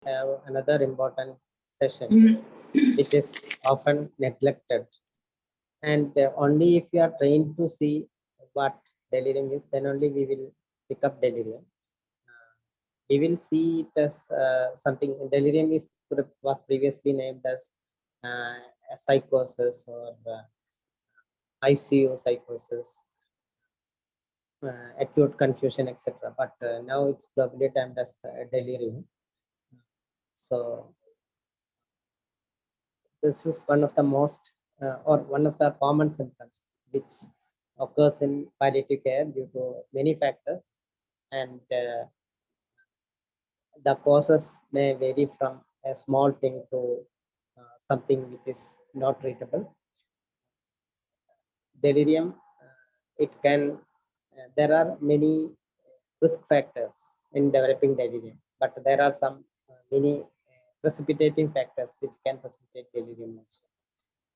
have another important session which is often neglected, and only if you are trained to see what delirium is, then only we will pick up delirium. We will see it as something. Delirium was previously named as a psychosis or ICU psychosis, acute confusion, etc. But now it's globally termed as delirium. So this is one of the most or one of the common symptoms which occurs in palliative care due to many factors, and the causes may vary from a small thing to something which is not treatable. Delirium, it can, there are many risk factors in developing delirium, but there are some many precipitating factors which can precipitate delirium also.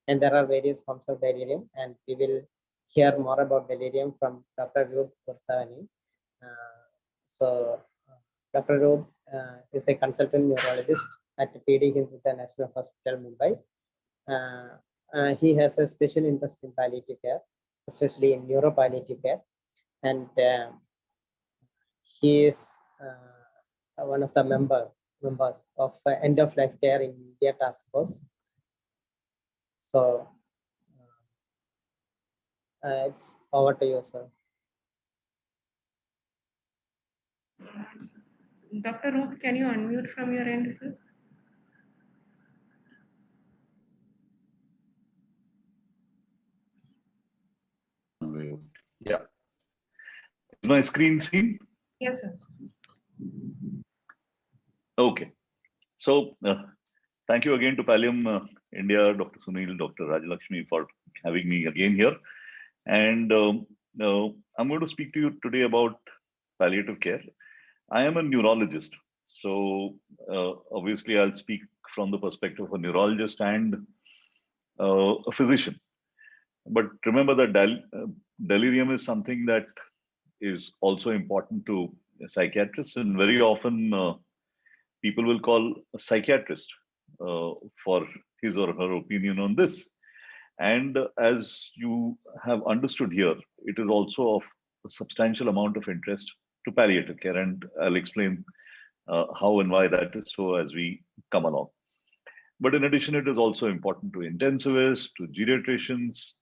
And there are various forms of delirium, and we will hear more about delirium from Dr. Roop Kursavani. So Dr. Roop is a consultant neurologist at PD Hinduja National Hospital, Mumbai. He has a special interest in palliative care, especially in neuropalliative care, and he is one of the members of end of life care in India task force. So it's over to you, sir. Dr. Roop, can you unmute from your end, sir? Yeah. Is my screen seen? Yes, sir. Okay. So thank you again to Pallium India, Dr. Sunil, Dr. Rajalakshmi for having me again here. And I'm going to speak to you today about palliative care. I am a neurologist. So obviously I'll speak from the perspective of a neurologist and a physician. But remember that delirium is something that is also important to psychiatrists, and very often people will call a psychiatrist for his or her opinion on this. And as you have understood here, it is also of a substantial amount of interest to palliative care, and I'll explain how and why that is so as we come along. But in addition, it is also important to intensivists, to geriatricians,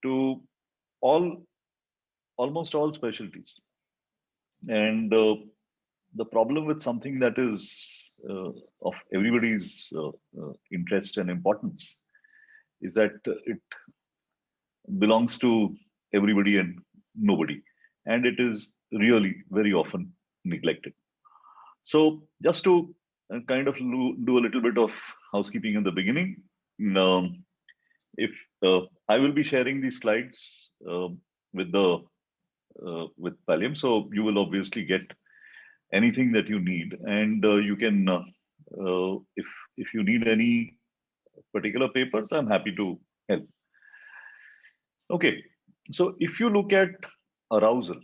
to almost all specialties. And the problem with something that is of everybody's interest and importance is that it belongs to everybody and nobody, and it is really very often neglected. So just to kind of do a little bit of housekeeping in the beginning, if I will be sharing these slides with Pallium, so you will obviously get anything that you need, and you can if you need any particular papers, I'm happy to help. Okay, so if you look at arousal,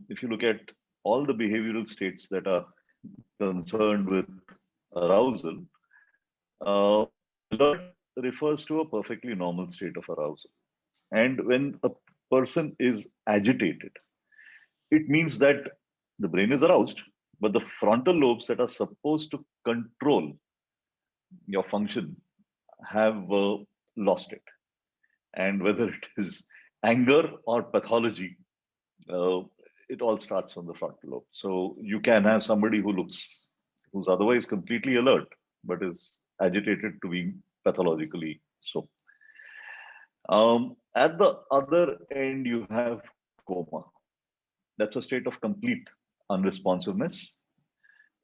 if you look at all the behavioral states that are concerned with arousal, alert refers to a perfectly normal state of arousal. And when a person is agitated, it means that the brain is aroused, but the frontal lobes that are supposed to control your function have lost it. And whether it is anger or pathology, it all starts from the frontal lobe. So you can have somebody who's otherwise completely alert, but is agitated to being pathologically so. At the other end, you have coma. That's a state of complete unresponsiveness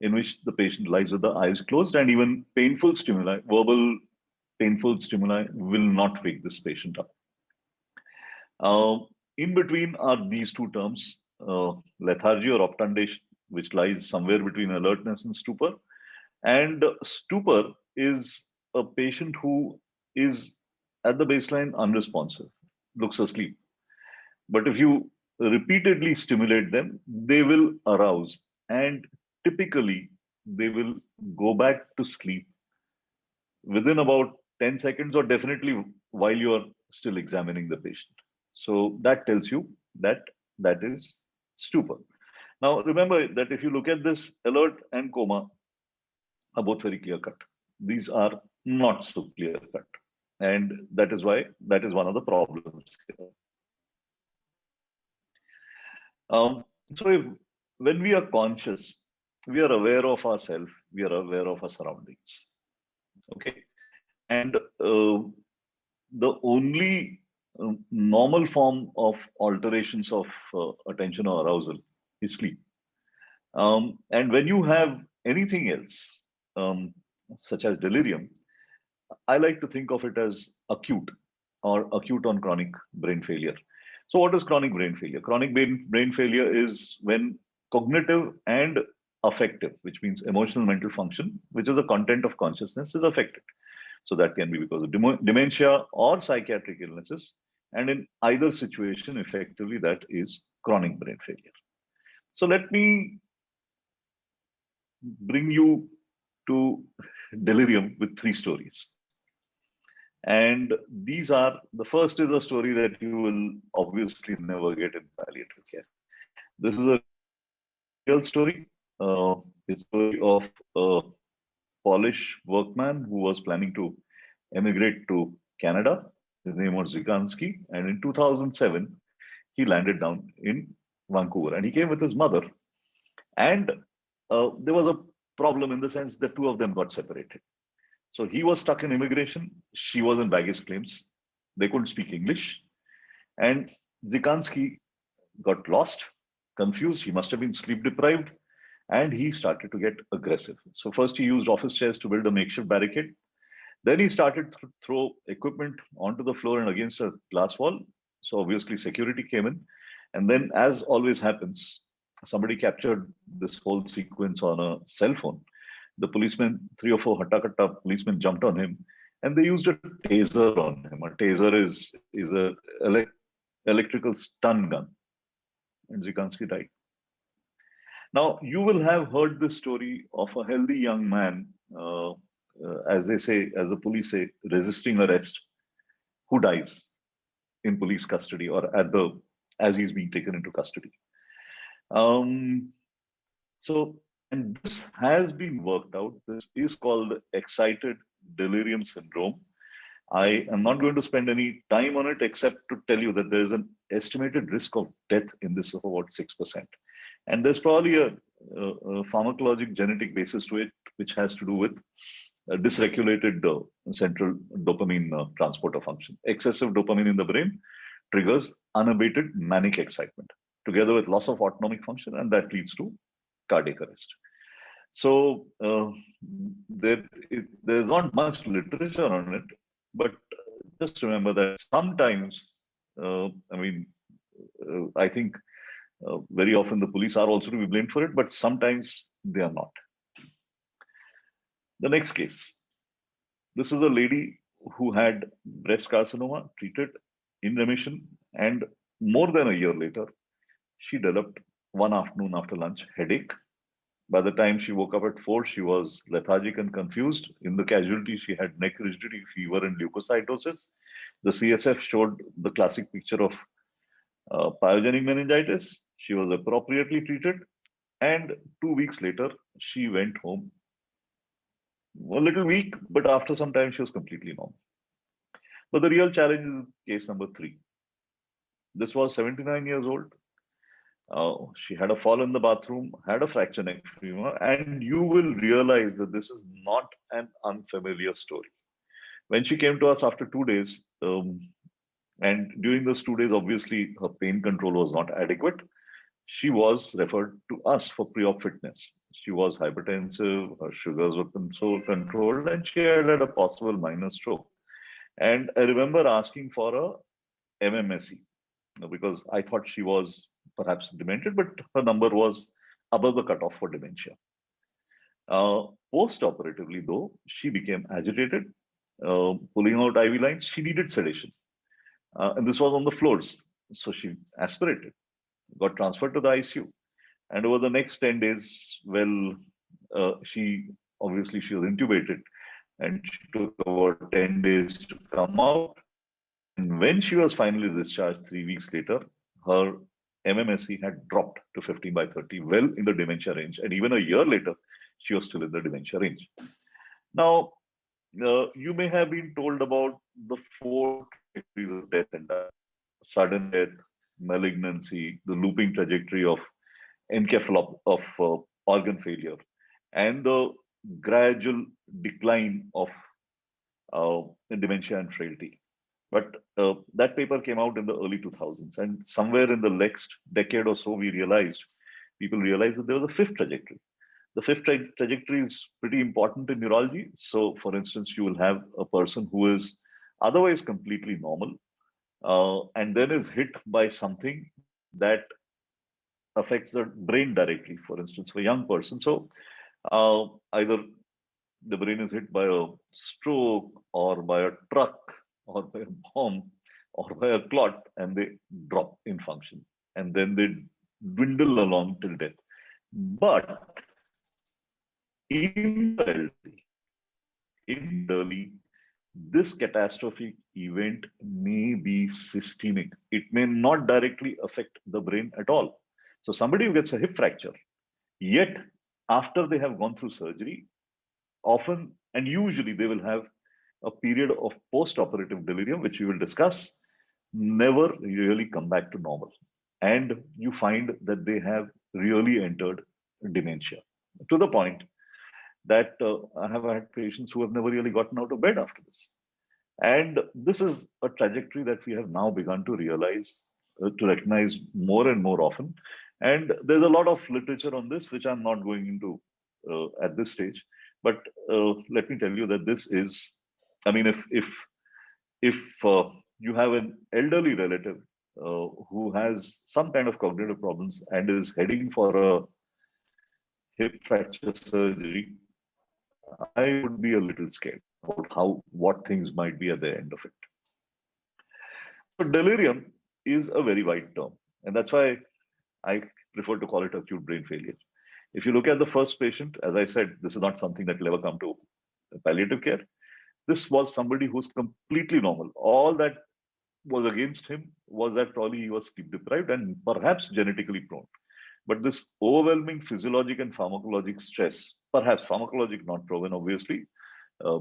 in which the patient lies with the eyes closed, and even painful stimuli, verbal painful stimuli, will not wake this patient up. In between are these two terms, lethargy or obtundation, which lies somewhere between alertness and stupor. And stupor is a patient who is at the baseline unresponsive, looks asleep. But if you repeatedly stimulate them, they will arouse and typically they will go back to sleep within about 10 seconds, or definitely while you are still examining the patient. So that tells you that that is stupor. Now remember that if you look at this, alert and coma are both very clear cut. These are not so clear cut. And that is why that is one of the problems here. So when we are conscious, we are aware of ourselves, we are aware of our surroundings. Okay. And the only normal form of alterations of attention or arousal is sleep. And when you have anything else, such as delirium, I like to think of it as acute or acute on chronic brain failure. So what is chronic brain failure? Chronic brain failure is when cognitive and affective, which means emotional mental function, which is the content of consciousness, is affected. So that can be because of dementia or psychiatric illnesses. And in either situation, effectively, that is chronic brain failure. So let me bring you to delirium with 3 stories. And these are, the first is a story that you will obviously never get in palliative care. This is a real story. It's a story of a Polish workman who was planning to emigrate to Canada. His name was Zyganski. And in 2007, he landed down in Vancouver and he came with his mother. And there was a problem in the sense that 2 of them got separated. So he was stuck in immigration. She was in baggage claims. They couldn't speak English. And Zyganski got lost, confused. He must have been sleep deprived. And he started to get aggressive. So first he used office chairs to build a makeshift barricade. Then he started to throw equipment onto the floor and against a glass wall. So obviously security came in. And then, as always happens, somebody captured this whole sequence on a cell phone. The policemen, 3 or 4 hatta policemen jumped on him and they used a taser on him. A taser is a electrical stun gun. And Zyganski died. Now, you will have heard the story of a healthy young man, as they say, as the police say, resisting arrest, who dies in police custody or as he's being taken into custody. And this has been worked out. This is called excited delirium syndrome. I am not going to spend any time on it except to tell you that there is an estimated risk of death in this of about 6%. And there's probably a pharmacologic genetic basis to it, which has to do with dysregulated central dopamine transporter function. Excessive dopamine in the brain triggers unabated manic excitement together with loss of autonomic function, and that leads to cardiac arrest. So there's not much literature on it, but just remember that sometimes, I think very often the police are also to be blamed for it, but sometimes they are not. The next case. This is a lady who had breast carcinoma treated in remission, and more than a year later, she developed one afternoon after lunch headache. By the time she woke up at 4, she was lethargic and confused. In the casualty, she had neck rigidity, fever, and leukocytosis. The CSF showed the classic picture of pyogenic meningitis. She was appropriately treated. And 2 weeks later, she went home. A little weak, but after some time, she was completely normal. But the real challenge is case number 3. This was 79 years old. She had a fall in the bathroom, had a fracture neck femur, and you will realize that this is not an unfamiliar story. When she came to us after 2 days, and during those 2 days, obviously her pain control was not adequate, she was referred to us for pre-op fitness. She was hypertensive, her sugars were controlled, and she had a possible minor stroke. And I remember asking for a MMSE because I thought she was perhaps demented, but her number was above the cutoff for dementia. Post-operatively, though, she became agitated, pulling out IV lines. She needed sedation. And this was on the floors. So she aspirated, got transferred to the ICU. And over the next 10 days, well, she obviously she was intubated and she took about 10 days to come out. And when she was finally discharged 3 weeks later, her MMSE had dropped to 15/30, well in the dementia range. And even a year later, she was still in the dementia range. Now, you may have been told about the 4 trajectories of death and dying: sudden death, malignancy, the looping trajectory of encephalop of organ failure, and the gradual decline of dementia and frailty. But that paper came out in the early 2000s, and somewhere in the next decade or so, people realized that there was a fifth trajectory. The fifth trajectory is pretty important in neurology. So, for instance, you will have a person who is otherwise completely normal, and then is hit by something that affects the brain directly. For instance, for a young person, so either the brain is hit by a stroke or by a truck or by a bomb or by a clot, and they drop in function, and then they dwindle along till death. But in the elderly, this catastrophic event may be systemic. It may not directly affect the brain at all. So somebody who gets a hip fracture, yet after they have gone through surgery, often and usually they will have a period of post-operative delirium, which we will discuss, never really come back to normal. And you find that they have really entered dementia, to the point that I have had patients who have never really gotten out of bed after this. And this is a trajectory that we have now begun to realize, to recognize more and more often. And there's a lot of literature on this, which I'm not going into at this stage. But let me tell you that this is, I mean, if you have an elderly relative who has some kind of cognitive problems and is heading for a hip fracture surgery, I would be a little scared about what things might be at the end of it. So delirium is a very wide term, and that's why I prefer to call it acute brain failure. If you look at the first patient, as I said, this is not something that will ever come to palliative care. This was somebody who's completely normal. All that was against him was that probably he was sleep deprived and perhaps genetically prone. But this overwhelming physiologic and pharmacologic stress, perhaps pharmacologic not proven, obviously,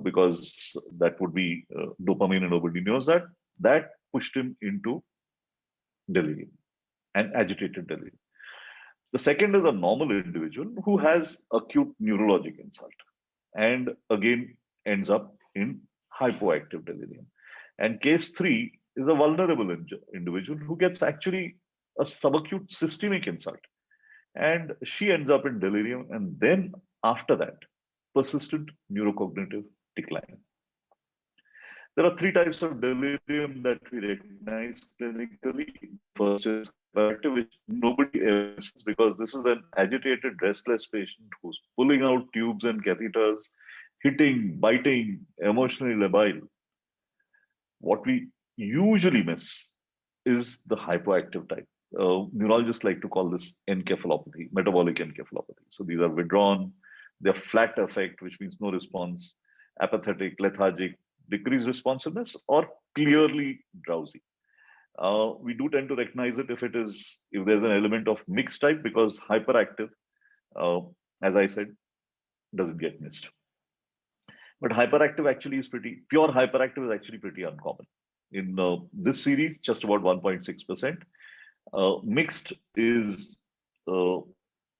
because that would be dopamine and nobody knows that pushed him into delirium and agitated delirium. The second is a normal individual who has acute neurologic insult and again ends up in hypoactive delirium. And case 3 is a vulnerable individual who gets actually a subacute systemic insult, and she ends up in delirium, and then after that, persistent neurocognitive decline. There are 3 types of delirium that we recognize clinically. First is hyperactive, which nobody ever sees, because this is an agitated, restless patient who's pulling out tubes and catheters, hitting, biting, emotionally labile. What we usually miss is the hypoactive type. Neurologists like to call this encephalopathy, metabolic encephalopathy. So these are withdrawn, they're flat affect, which means no response, apathetic, lethargic, decreased responsiveness, or clearly drowsy. We do tend to recognize it if there's an element of mixed type, because hyperactive, as I said, doesn't get missed. But hyperactive actually is pure hyperactive is actually pretty uncommon. In this series, just about 1.6%. Mixed is a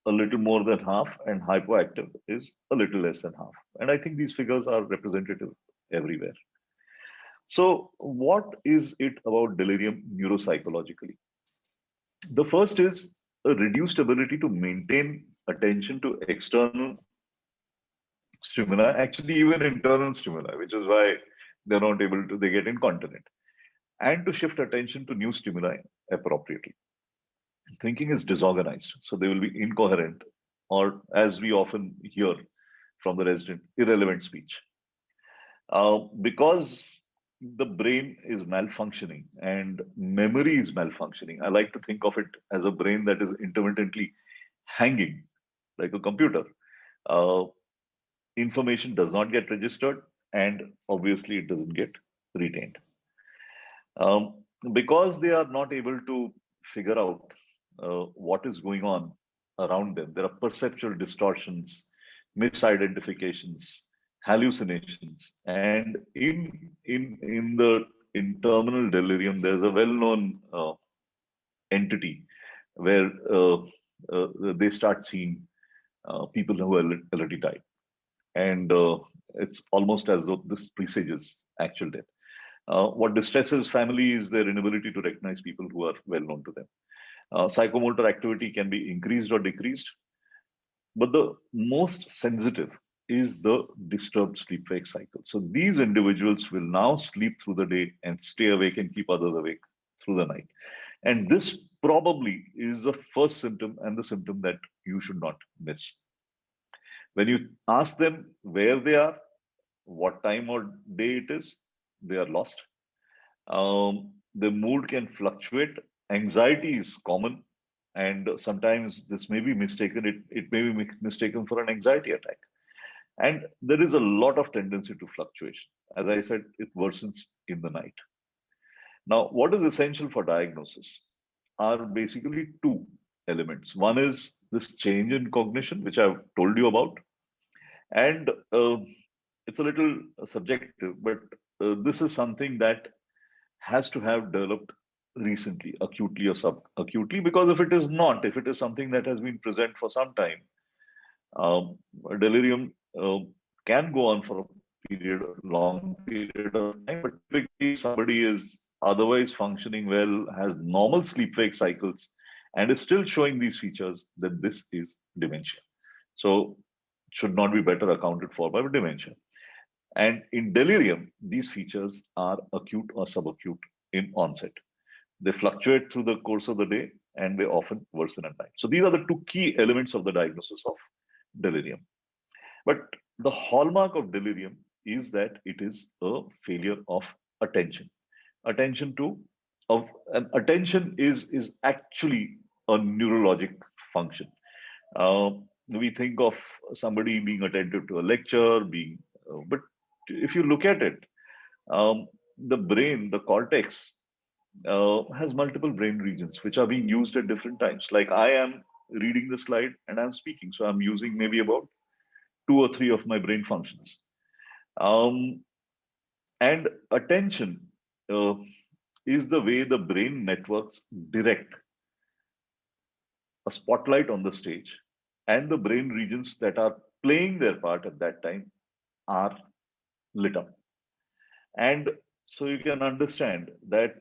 little more than half, and hypoactive is a little less than half. And I think these figures are representative everywhere. So what is it about delirium neuropsychologically? The first is a reduced ability to maintain attention to external stimuli, actually even internal stimuli, which is why they're not able to, they get incontinent, and to shift attention to new stimuli appropriately. Thinking is disorganized, so they will be incoherent, or as we often hear from the resident, irrelevant speech. Because the brain is malfunctioning and memory is malfunctioning, I like to think of it as a brain that is intermittently hanging like a computer. Uh, Information does not get registered, and obviously it doesn't get retained. Because they are not able to figure out what is going on around them, there are perceptual distortions, misidentifications, hallucinations, and in terminal delirium, there's a well-known entity where they start seeing people who are already died, and it's almost as though this presages actual death. What distresses family is their inability to recognize people who are well known to them. Psychomotor activity can be increased or decreased, but the most sensitive is the disturbed sleep wake cycle. So these individuals will now sleep through the day and stay awake and keep others awake through the night. And this probably is the first symptom and the symptom that you should not miss. When you ask them where they are, what time or day it is, they are lost. The mood can fluctuate. Anxiety is common, and sometimes this may be mistaken. It may be mistaken for an anxiety attack. And there is a lot of tendency to fluctuation. As I said, it worsens in the night. Now, what is essential for diagnosis are basically two elements. One is this change in cognition, which I've told you about. And it's a little subjective, but this is something that has to have developed recently, acutely or subacutely, because if it is not, if it is something that has been present for some time, delirium can go on for a long period of time, but typically somebody is otherwise functioning well, has normal sleep-wake cycles, and is still showing these features, then this is dementia. So should not be better accounted for by dementia. And in delirium, these features are acute or subacute in onset. They fluctuate through the course of the day, and they often worsen at night. So these are the two key elements of the diagnosis of delirium. But the hallmark of delirium is that it is a failure of attention. Attention to of attention is actually a neurologic function. We think of somebody being attentive to a lecture, but if you look at it, the brain, the cortex, has multiple brain regions which are being used at different times. Like I am reading the slide and I'm speaking, so I'm using maybe about 2 or 3 of my brain functions. And attention is the way the brain networks direct a spotlight on the stage, and the brain regions that are playing their part at that time are lit up. And so you can understand that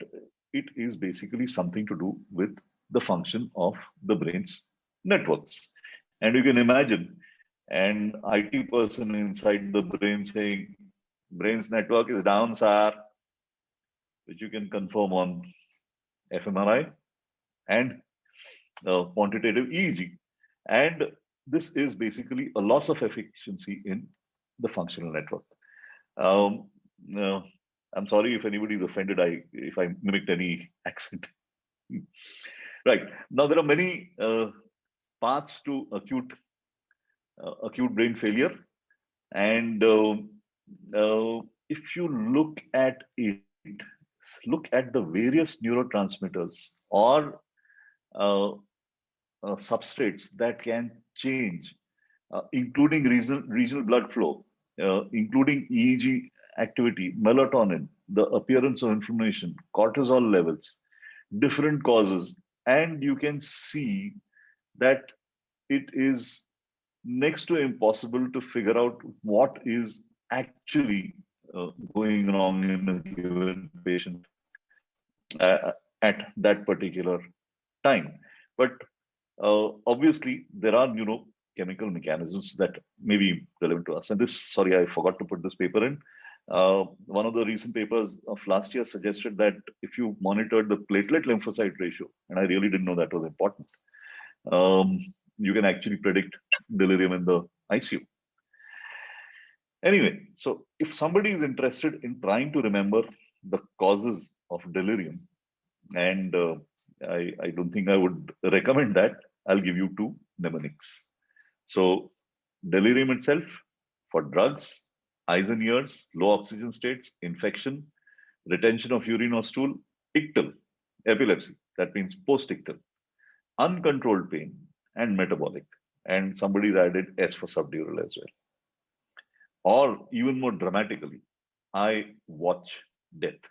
it is basically something to do with the function of the brain's networks. And you can imagine an IT person inside the brain saying, brain's network is down, sir, which you can confirm on fMRI and quantitative EEG. And this is basically a loss of efficiency in the functional network. I'm sorry if anybody is offended if I mimicked any accent. Right. Now, there are many paths to acute brain failure. And if you look at it, look at the various neurotransmitters or substrates that can change, including regional blood flow, including EEG activity, melatonin, the appearance of inflammation, cortisol levels, different causes, and you can see that it is next to impossible to figure out what is actually going wrong in a given patient at that particular time. But obviously, there are neurochemical mechanisms that may be relevant to us. And this, sorry, I forgot to put this paper in. One of the recent papers of last year suggested that if you monitored the platelet lymphocyte ratio, and I really didn't know that was important, you can actually predict delirium in the ICU. Anyway, so if somebody is interested in trying to remember the causes of delirium, and I don't think I would recommend that, I'll give you 2. mnemonics. So delirium itself for drugs, eyes and ears, low oxygen states, infection, retention of urine or stool, ictal, epilepsy, that means post-ictal, uncontrolled pain, and metabolic. And somebody's added S for subdural as well. Or even more dramatically, I watch death.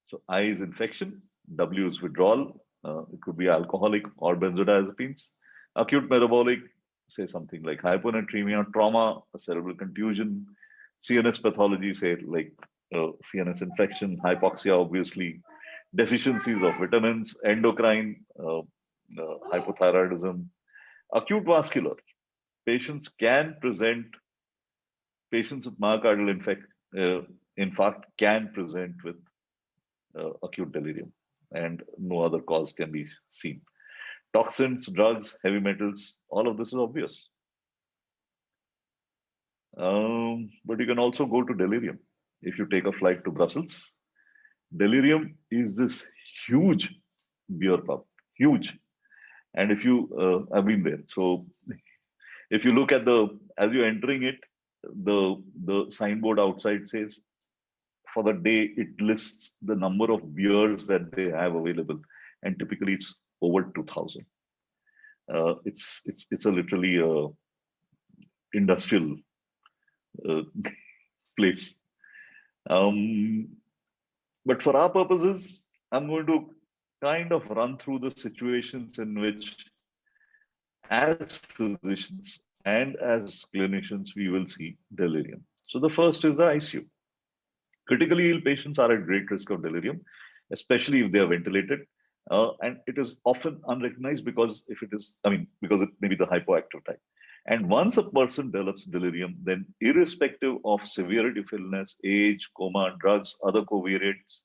So I is infection, W is withdrawal. It could be alcoholic or benzodiazepines. Acute metabolic, say something like hyponatremia, trauma, a cerebral contusion, CNS pathology, say like CNS infection, hypoxia, obviously, deficiencies of vitamins, endocrine, hypothyroidism, acute vascular. Patients can present, patients with myocardial infarct can present with acute delirium, and no other cause can be seen. Toxins, drugs, heavy metals, all of this is obvious. But you can also go to delirium. If you take a flight to Brussels, delirium is this huge beer pub, huge. And if you, I've been there. So if you look at as you're entering it, the signboard outside says, for the day, it lists the number of beers that they have available. And typically it's over 2,000. It's a literally industrial place. But for our purposes, I'm going to kind of run through the situations in which, as physicians and as clinicians, we will see delirium. So the first is the ICU. Critically ill patients are at great risk of delirium, especially if they are ventilated. And it is often unrecognized because because it may be the hypoactive type. And once a person develops delirium, then irrespective of severity of illness, age, coma, drugs, other covariates,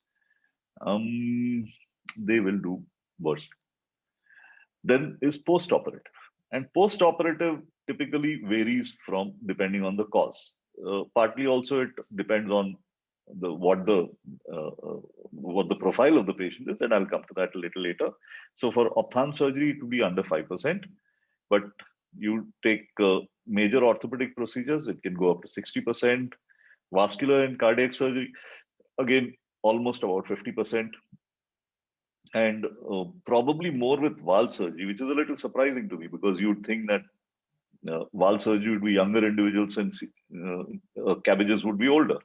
they will do worse. Then is post-operative. And post-operative typically varies from depending on the cause. Partly also it depends on what the profile of the patient is, and I'll come to that a little later. So for ophthalm surgery, it would be under 5%, but you take major orthopedic procedures, it can go up to 60%. Vascular and cardiac surgery, again, almost about 50%. And probably more with valve surgery, which is a little surprising to me, because you'd think that valve surgery would be younger individuals and cabbages would be older.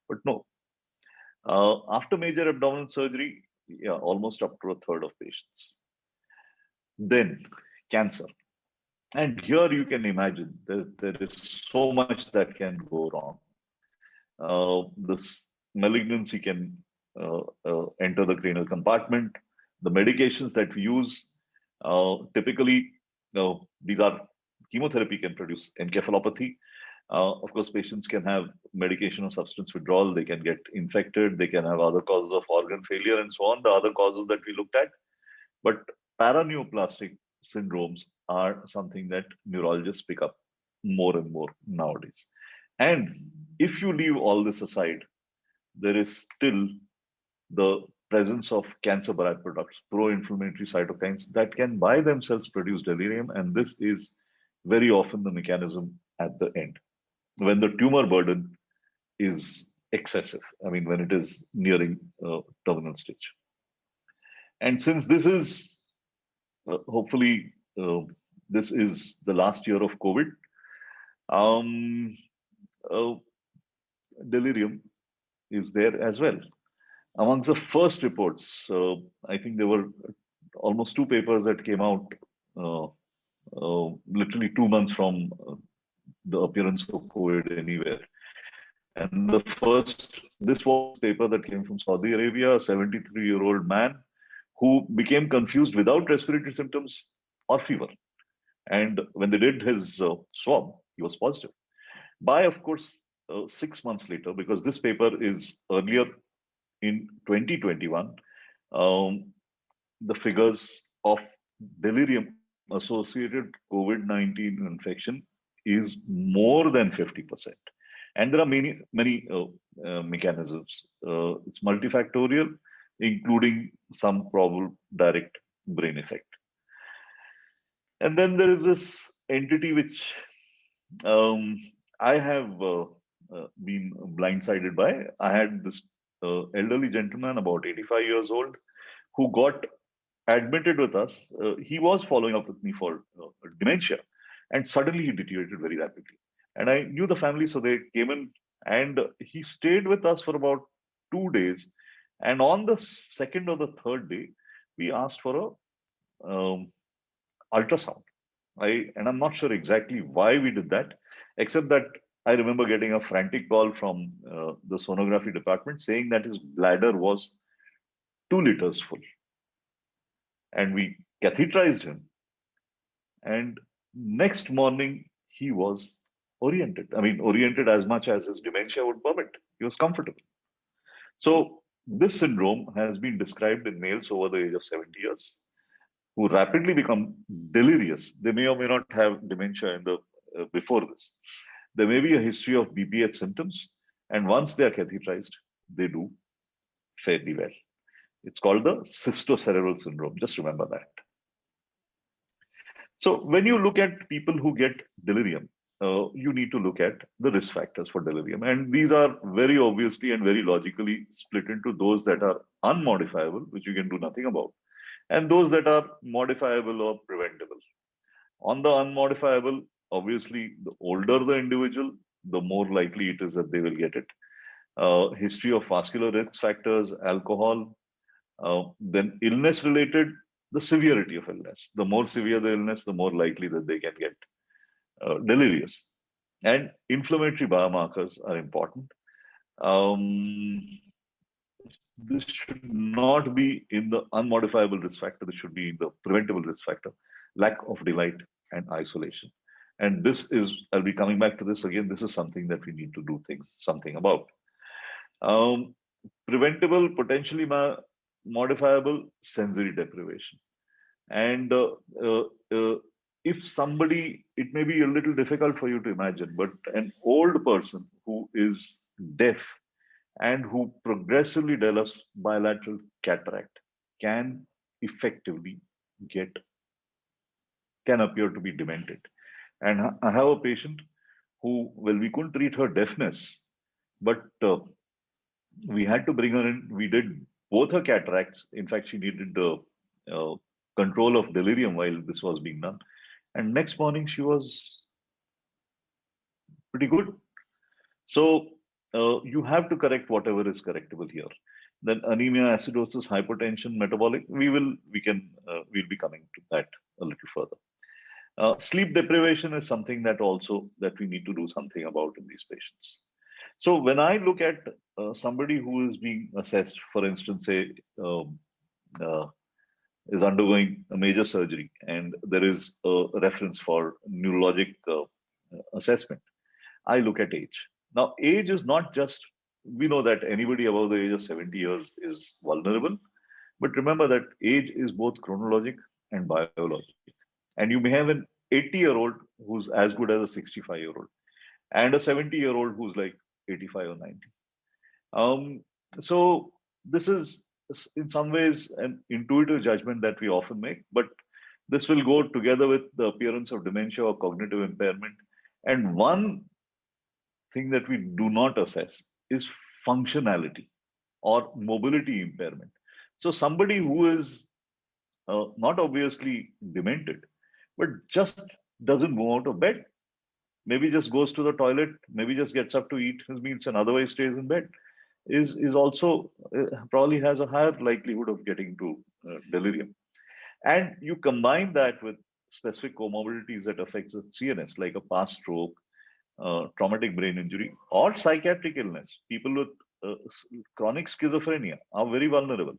But no. After major abdominal surgery, yeah, almost up to a third of patients. Then cancer. And here you can imagine that there is so much that can go wrong. This malignancy can enter the cranial compartment. The medications that we use, typically, these are chemotherapy can produce encephalopathy. Of course, patients can have medication or substance withdrawal. They can get infected. They can have other causes of organ failure and so on, the other causes that we looked at. But paraneoplastic syndromes are something that neurologists pick up more and more nowadays. And if you leave all this aside, there is still the presence of cancer byproducts, pro-inflammatory cytokines that can by themselves produce delirium. And this is very often the mechanism at the end, when the tumor burden is excessive. I mean, when it is nearing terminal stage. And since this is, hopefully, this is the last year of COVID, delirium is there as well. Amongst the first reports, I think there were almost 2 papers that came out literally 2 months from the appearance of COVID anywhere. And the first, this was a paper that came from Saudi Arabia, a 73-year-old man who became confused without respiratory symptoms or fever. And when they did his swab, he was positive. By, of course, 6 months later, because this paper is earlier in 2021, the figures of delirium associated COVID-19 infection is more than 50%. And there are many mechanisms. It's multifactorial, including some probable direct brain effect. And then there is this entity which I have been blindsided by. I had this elderly gentleman, about 85 years old, who got admitted with us. He was following up with me for dementia, and suddenly he deteriorated very rapidly. And I knew the family, so they came in, and he stayed with us for about 2 days. And on the second or the third day, we asked for a ultrasound. I'm not sure exactly why we did that, except that I remember getting a frantic call from the sonography department saying that his bladder was 2 liters full, and we catheterized him. And next morning, he was oriented. I mean, oriented as much as his dementia would permit. He was comfortable. So this syndrome has been described in males over the age of 70 years who rapidly become delirious. They may or may not have dementia in the before this. There may be a history of BPH symptoms, and once they are catheterized, they do fairly well. It's called the cystocerebral syndrome. Just remember that. So when you look at people who get delirium, you need to look at the risk factors for delirium. And these are very obviously and very logically split into those that are unmodifiable, which you can do nothing about, and those that are modifiable or preventable. On the unmodifiable, obviously, the older the individual, the more likely it is that they will get it. History of vascular risk factors, alcohol, then illness related, the severity of illness. The more severe the illness, the more likely that they can get delirious. And inflammatory biomarkers are important. This should not be in the unmodifiable risk factor. This should be in the preventable risk factor. Lack of delight and isolation. And this is, I'll be coming back to this again. This is something that we need to do something about. Preventable, potentially modifiable sensory deprivation. And if somebody, it may be a little difficult for you to imagine, but an old person who is deaf and who progressively develops bilateral cataract can effectively can appear to be demented. And I have a patient who, well, we couldn't treat her deafness, but we had to bring her in. We did both her cataracts. In fact, she needed the control of delirium while this was being done. And next morning, she was pretty good. So you have to correct whatever is correctable here. Then anemia, acidosis, hypertension, metabolic, we'll be coming to that a little further. Sleep deprivation is something that we need to do something about in these patients. So when I look at somebody who is being assessed, for instance, say is undergoing a major surgery, and there is a reference for neurologic assessment, I look at age. Now, age is not just, we know that anybody above the age of 70 years is vulnerable, but remember that age is both chronologic and biologic. And you may have an 80-year-old who's as good as a 65-year-old, and a 70-year-old who's like 85 or 90. So this is in some ways an intuitive judgment that we often make, but this will go together with the appearance of dementia or cognitive impairment. And one thing that we do not assess is functionality or mobility impairment. So somebody who is not obviously demented, but just doesn't go out of bed, maybe just goes to the toilet, maybe just gets up to eat his meals and otherwise stays in bed, is also probably has a higher likelihood of getting to delirium. And you combine that with specific comorbidities that affects the CNS, like a past stroke, traumatic brain injury, or psychiatric illness. People with chronic schizophrenia are very vulnerable.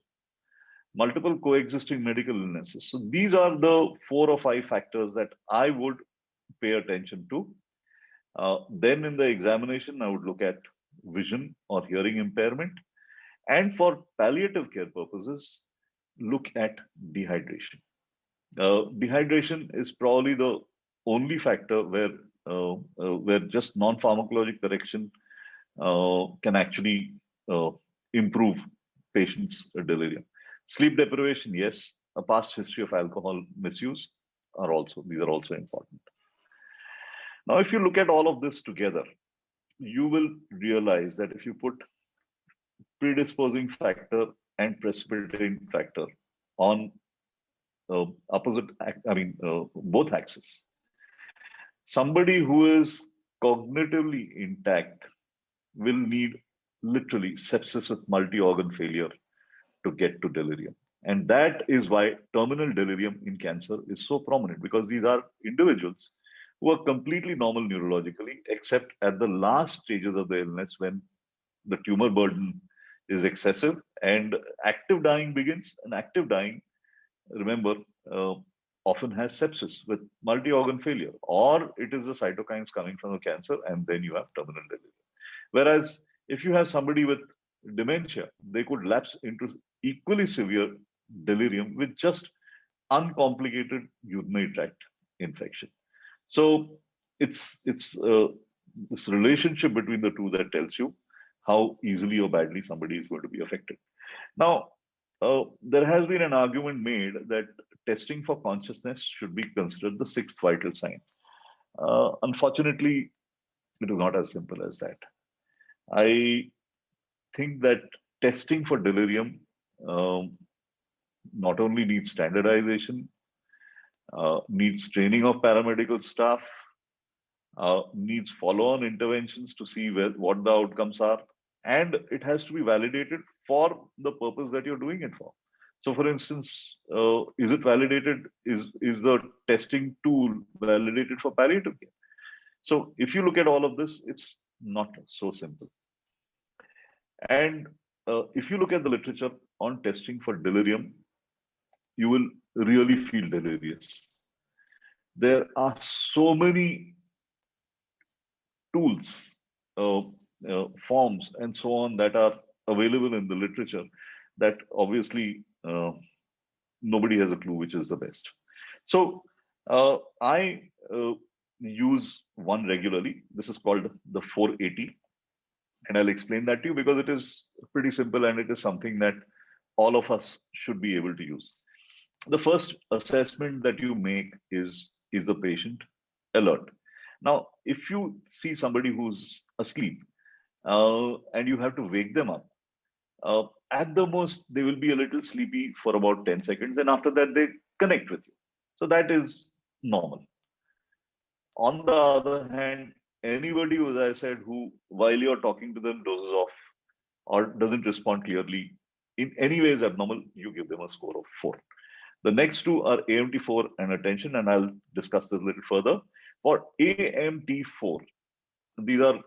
Multiple coexisting medical illnesses. So these are the 4 or 5 factors that I would pay attention to. Then in the examination, I would look at vision or hearing impairment. And for palliative care purposes, look at dehydration. Dehydration is probably the only factor where just non-pharmacologic correction can actually improve patients' delirium. Sleep deprivation, yes. A past history of alcohol misuse, are also important. Now, if you look at all of this together, you will realize that if you put predisposing factor and precipitating factor on both axes, somebody who is cognitively intact will need literally sepsis with multi-organ failure to get to delirium. And that is why terminal delirium in cancer is so prominent, because these are individuals who are completely normal neurologically, except at the last stages of the illness when the tumor burden is excessive and active dying begins. And active dying, remember, uh, often has sepsis with multi-organ failure, or it is the cytokines coming from the cancer, and then you have terminal delirium. Whereas if you have somebody with dementia, they could lapse into equally severe delirium with just uncomplicated urinary tract infection. So it's this relationship between the two that tells you how easily or badly somebody is going to be affected. Now, there has been an argument made that testing for consciousness should be considered the sixth vital sign. Unfortunately, it is not as simple as that. I think that testing for delirium not only needs standardization, needs training of paramedical staff, needs follow-on interventions to see what the outcomes are, and it has to be validated for the purpose that you're doing it for. So, for instance, is it validated? Is the testing tool validated for palliative care? So, if you look at all of this, it's not so simple. And if you look at the literature on testing for delirium, you will really feel delirious. There are so many tools, forms, and so on that are available in the literature that obviously nobody has a clue which is the best. So I use one regularly. This is called the 480. And I'll explain that to you because it is pretty simple and it is something that all of us should be able to use. The first assessment that you make is the patient alert? Now, if you see somebody who's asleep and you have to wake them up, at the most, they will be a little sleepy for about 10 seconds. And after that, they connect with you. So that is normal. On the other hand, anybody who, as I said, who while you're talking to them dozes off or doesn't respond clearly in any way is abnormal, you give them a score of 4. The next two are AMT4 and attention, and I'll discuss this a little further. For AMT4, these are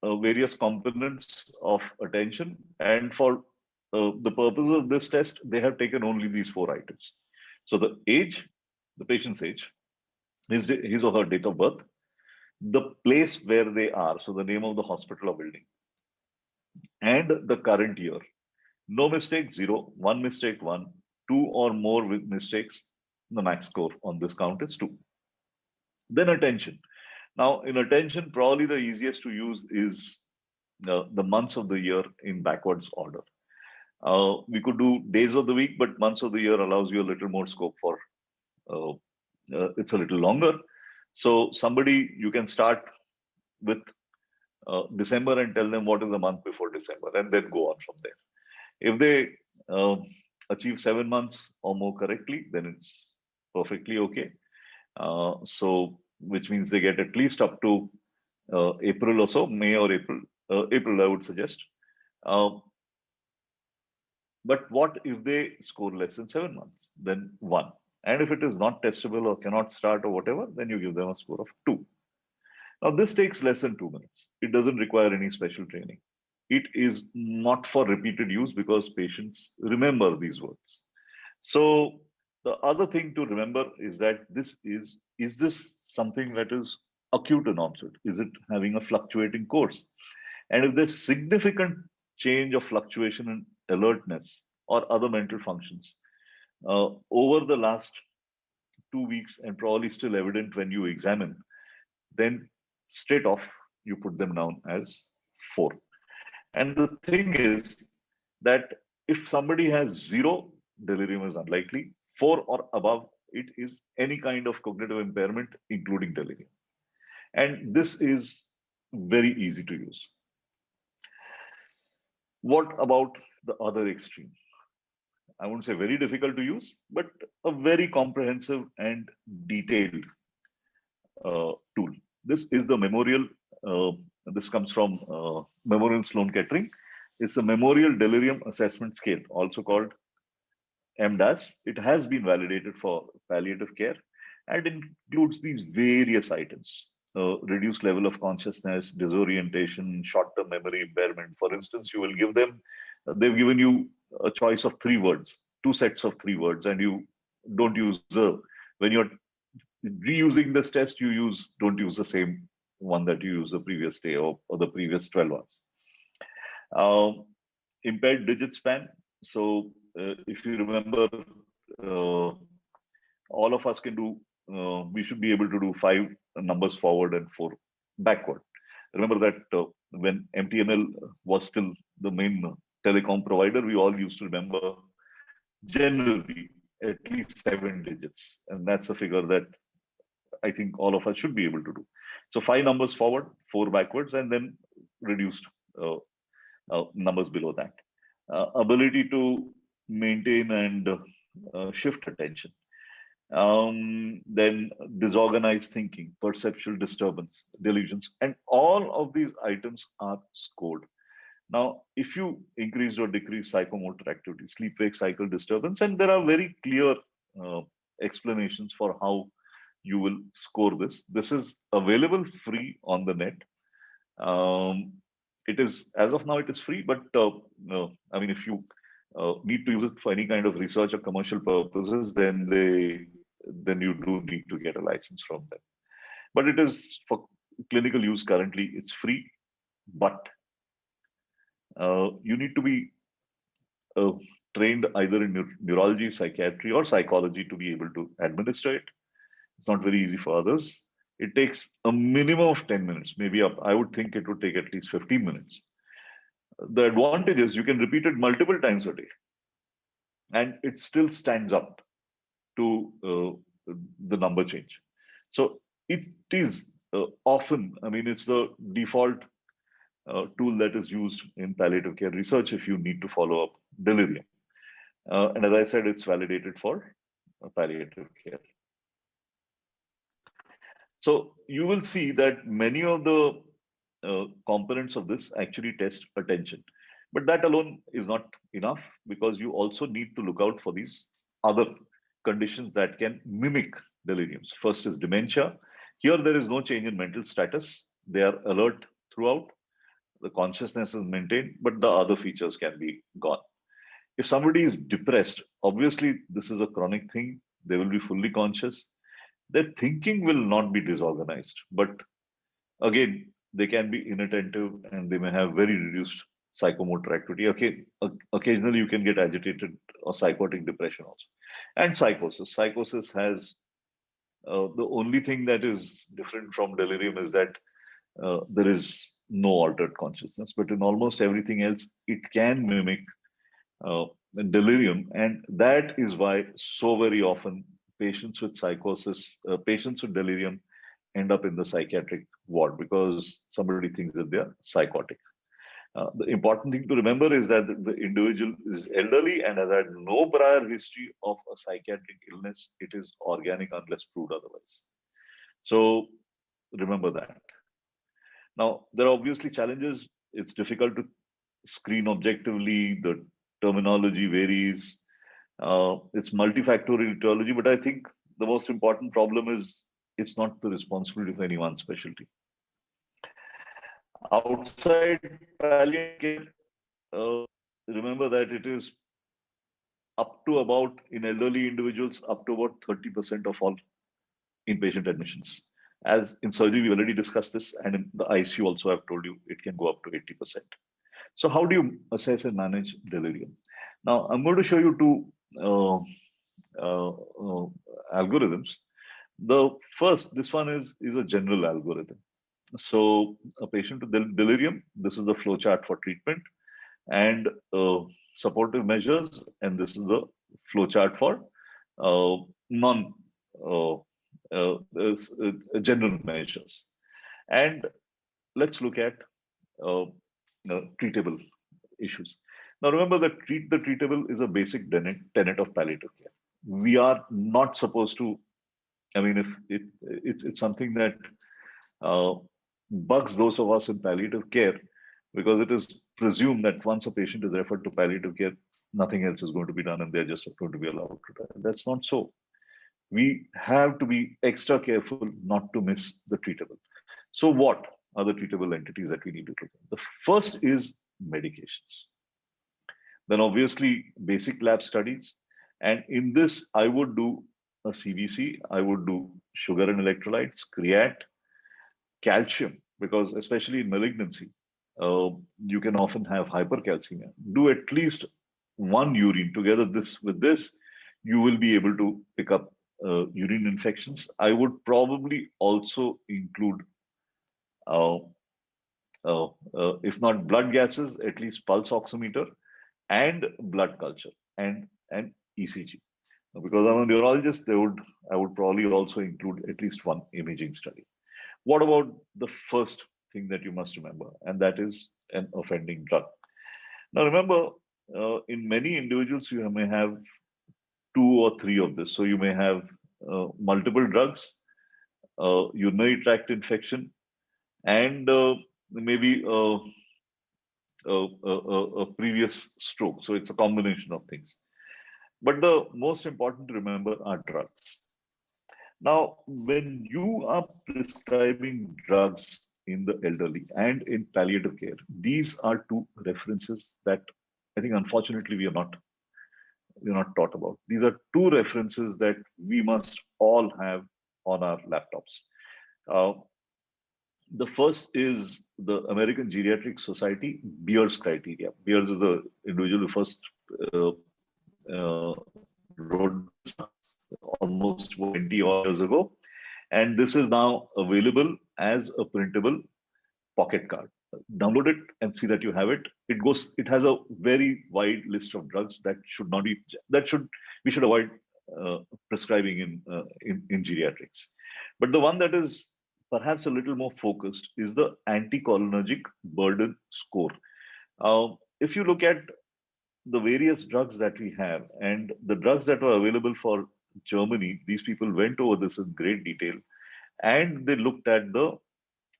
various components of attention, and for the purpose of this test, they have taken only these 4 items. So the age, the patient's age, his or her date of birth, the place where they are, so the name of the hospital or building, and the current year. No mistake, 0. 1 mistake, 1. 2 or more with mistakes, the max score on this count is 2. Then attention. Now, in attention, probably the easiest to use is the months of the year in backwards order. We could do days of the week, but months of the year allows you a little more scope for, it's a little longer. So somebody, you can start with December and tell them what is the month before December, and then go on from there. If they achieve 7 months or more correctly, then it's perfectly okay. So, which means they get at least up to April or so, May or April. April, I would suggest. But what if they score less than 7 months? Then 1. And if it is not testable or cannot start or whatever, then you give them a score of 2. Now, this takes less than 2 minutes. It doesn't require any special training. It is not for repeated use because patients remember these words. So the other thing to remember is that this is this something that is acute in onset? Is it having a fluctuating course? And if there's significant change of fluctuation in alertness or other mental functions over the last 2 weeks and probably still evident when you examine, then straight off, you put them down as 4. And the thing is that if somebody has 0, delirium is unlikely. 4 or above, it is any kind of cognitive impairment, including delirium. And this is very easy to use. What about the other extreme? I wouldn't say very difficult to use, but a very comprehensive and detailed tool. This is the Memorial. This comes from Memorial Sloan Kettering. It's the Memorial Delirium Assessment Scale, also called MDAS. It has been validated for palliative care and includes these various items. Reduced level of consciousness, disorientation, short-term memory impairment. For instance, you will give them, they've given you a choice of 3 words, 2 sets of 3 words, and you don't use when you're reusing this test, don't use the same one that you used the previous day or the previous 12 hours. Impaired digit span. So if you remember, all of us can do, we should be able to do 5 numbers forward and 4 backward. Remember that when MTNL was still the main telecom provider, we all used to remember generally at least 7 digits. And that's a figure that I think all of us should be able to do. So 5 numbers forward, 4 backwards, and then reduced numbers below that. Ability to maintain and shift attention. Then disorganized thinking, perceptual disturbance, delusions, and all of these items are scored. Now, if you increase or decrease psychomotor activity, sleep-wake cycle disturbance, and there are very clear explanations for how you will score this. This is available free on the net. It is, as of now, it is free, but I mean, if you need to use it for any kind of research or commercial purposes, then you do need to get a license from them. But it is for clinical use currently, it's free, but you need to be trained either in neurology, psychiatry, or psychology to be able to administer it. It's not very easy for others. It takes a minimum of 10 minutes, maybe up. I would think it would take at least 15 minutes. The advantage is you can repeat it multiple times a day, and it still stands up to the number change. So it is often, I mean, it's the default tool that is used in palliative care research if you need to follow up delirium. And as I said, it's validated for palliative care. So you will see that many of the components of this actually test attention. But that alone is not enough, because you also need to look out for these other conditions that can mimic deliriums. First is dementia. Here there is no change in mental status. They are alert throughout. The consciousness is maintained, but the other features can be gone. If somebody is depressed, obviously this is a chronic thing. They will be fully conscious. Their thinking will not be disorganized, but again, they can be inattentive and they may have very reduced psychomotor activity. Okay, occasionally you can get agitated or psychotic depression also. And psychosis. Psychosis has the only thing that is different from delirium is that there is no altered consciousness, but in almost everything else, it can mimic delirium. And that is why so very often patients with psychosis, patients with delirium end up in the psychiatric ward because somebody thinks that they are psychotic. The important thing to remember is that the individual is elderly and has had no prior history of a psychiatric illness. It is organic unless proved otherwise. So remember that. Now, there are obviously challenges. It's difficult to screen objectively. The terminology varies. It's multifactorial etiology, but I think the most important problem is it's not the responsibility of any one specialty. Outside palliative care, remember that it is up to about, in elderly individuals, up to about 30% of all inpatient admissions. As in surgery, we've already discussed this, and in the ICU also, I've told you it can go up to 80%. So how do you assess and manage delirium? Now, I'm going to show you two algorithms. The first, this one is a general algorithm. So a patient with delirium, this is the flowchart for treatment and supportive measures, and this is the flowchart for general measures. And let's look at treatable issues. Now, remember that treat the treatable is a basic tenet of palliative care. We are not supposed to. I mean, if it's something that bugs those of us in palliative care, because it is presumed that once a patient is referred to palliative care, nothing else is going to be done, and they're just going to be allowed to die. That's not so. We have to be extra careful not to miss the treatable. So, what are the treatable entities that we need to look at? The first is medications. Then obviously basic lab studies. And in this, I would do a CBC, I would do sugar and electrolytes, create, calcium, because especially in malignancy, you can often have hypercalcemia. Do at least one urine together. With this, you will be able to pick up urine infections. I would probably also include uh, if not blood gases, at least pulse oximeter and blood culture and ECG. Because I'm a neurologist, I would probably also include at least one imaging study. What about the first thing that you must remember? And that is an offending drug. Now remember, in many individuals, you may have 2 or 3 of this. So you may have multiple drugs, urinary tract infection, and maybe a previous stroke. So it's a combination of things. But the most important to remember are drugs. Now, when you are prescribing drugs in the elderly and in palliative care, these are 2 references that I think unfortunately we're not taught about. These are 2 references that we must all have on our laptops. The first is the American Geriatric Society Beers criteria. Beers is the individual who first wrote this almost 20 odd years ago. And this is now available as a printable pocket card. Download it and see that you have it. It has a very wide list of drugs that we should avoid prescribing in geriatrics. But the one that is perhaps a little more focused is the anticholinergic burden score. If you look at the various drugs that we have and the drugs that were available for Germany, these people went over this in great detail and they looked at the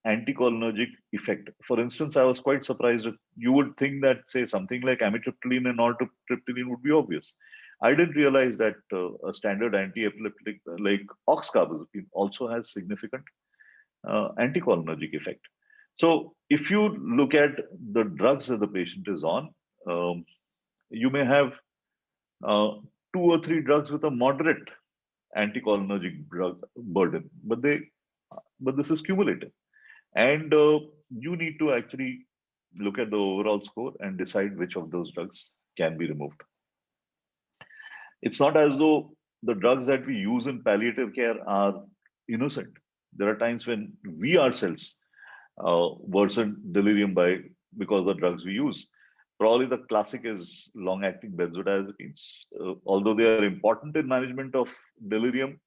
anticholinergic effect. For instance, I was quite surprised. You would think that, say, something like amitriptyline and nortriptyline would be obvious. I didn't realize that a standard anti-epileptic like oxcarbazepine also has significant anticholinergic effect. So if you look at the drugs that the patient is on, you may have 2 or 3 drugs with a moderate anticholinergic drug burden, but this is cumulative. And you need to actually look at the overall score and decide which of those drugs can be removed. It's not as though the drugs that we use in palliative care are innocent. There are times when we ourselves worsen delirium because of the drugs we use. Probably the classic is long-acting benzodiazepines. Although they are important in management of delirium,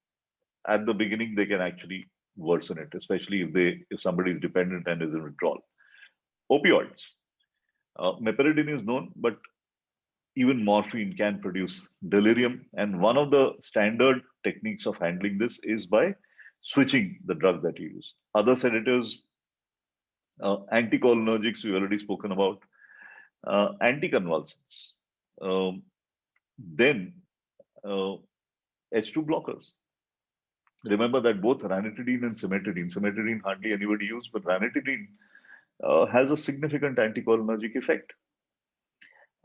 at the beginning they can actually worsen it, especially if somebody is dependent and is in withdrawal. Opioids. Meperidine is known, but even morphine can produce delirium. And one of the standard techniques of handling this is by switching the drug that you use. Other sedatives, anticholinergics, we've already spoken about, anticonvulsants. Then H2 blockers. Remember that both ranitidine and cimetidine hardly anybody use, but ranitidine has a significant anticholinergic effect.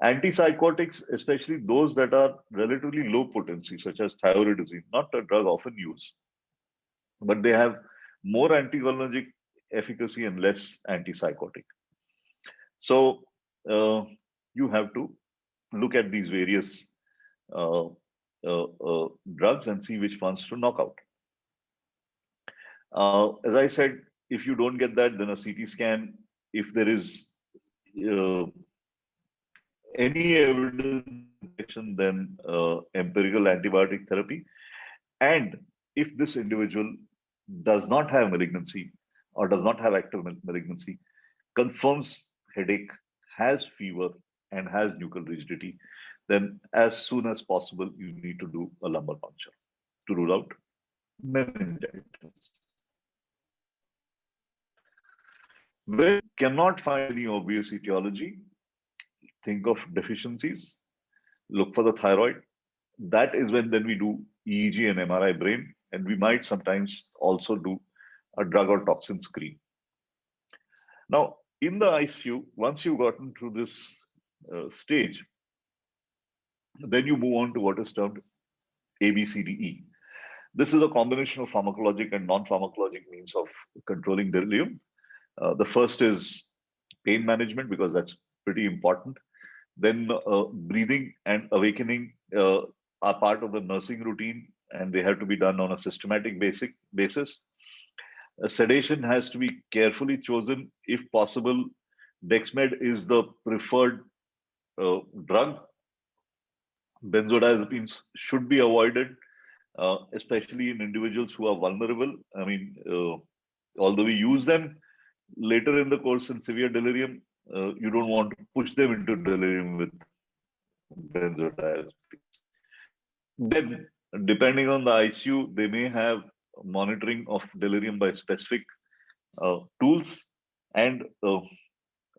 Antipsychotics, especially those that are relatively low potency, such as thioridazine, not a drug often used, but they have more anticholinergic efficacy and less antipsychotic. So you have to look at these various drugs and see which ones to knock out. As I said, if you don't get that, then a CT scan. If there is any evidence, then empirical antibiotic therapy. And if this individual does not have malignancy or does not have active malignancy, confirms headache, has fever, and has nuchal rigidity, then as soon as possible, you need to do a lumbar puncture to rule out meningitis. When you cannot find any obvious etiology, think of deficiencies, look for the thyroid. That is when then we do EEG and MRI brain, and we might sometimes also do a drug or toxin screen. Now, in the ICU, once you've gotten through this stage, then you move on to what is termed ABCDE. This is a combination of pharmacologic and non-pharmacologic means of controlling delirium. The first is pain management, because that's pretty important. Then breathing and awakening are part of the nursing routine, and they have to be done on a systematic basis. Sedation has to be carefully chosen. If possible, Dexmed is the preferred drug. Benzodiazepines should be avoided, especially in individuals who are vulnerable. I mean, although we use them later in the course in severe delirium, you don't want to push them into delirium with benzodiazepines. Then, depending on the ICU, they may have monitoring of delirium by specific tools, and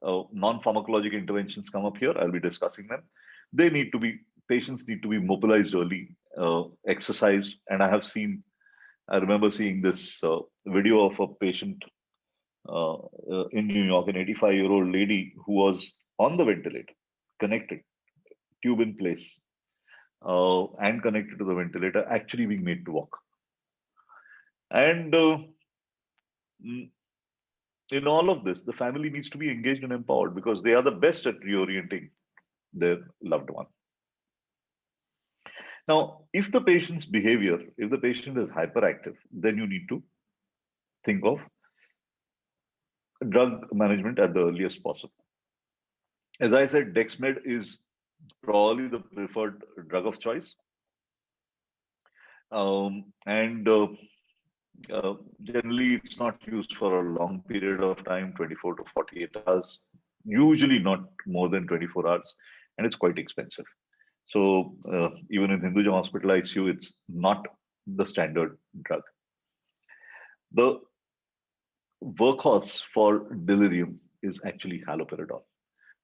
non-pharmacologic interventions come up here. I'll be discussing them. Patients need to be mobilized early, exercised, and I remember seeing this video of a patient in New York, an 85-year-old lady who was on the ventilator, connected, tube in place, and connected to the ventilator, actually being made to walk. And in all of this, the family needs to be engaged and empowered, because they are the best at reorienting their loved one. Now, if the patient's behavior, if the patient is hyperactive, then you need to think of drug management at the earliest possible. As I said, Dexmed is probably the preferred drug of choice. Generally, it's not used for a long period of time, 24 to 48 hours, usually not more than 24 hours, and it's quite expensive. So even in Hinduja Hospital ICU, it's not the standard drug. The workhorse for delirium is actually haloperidol.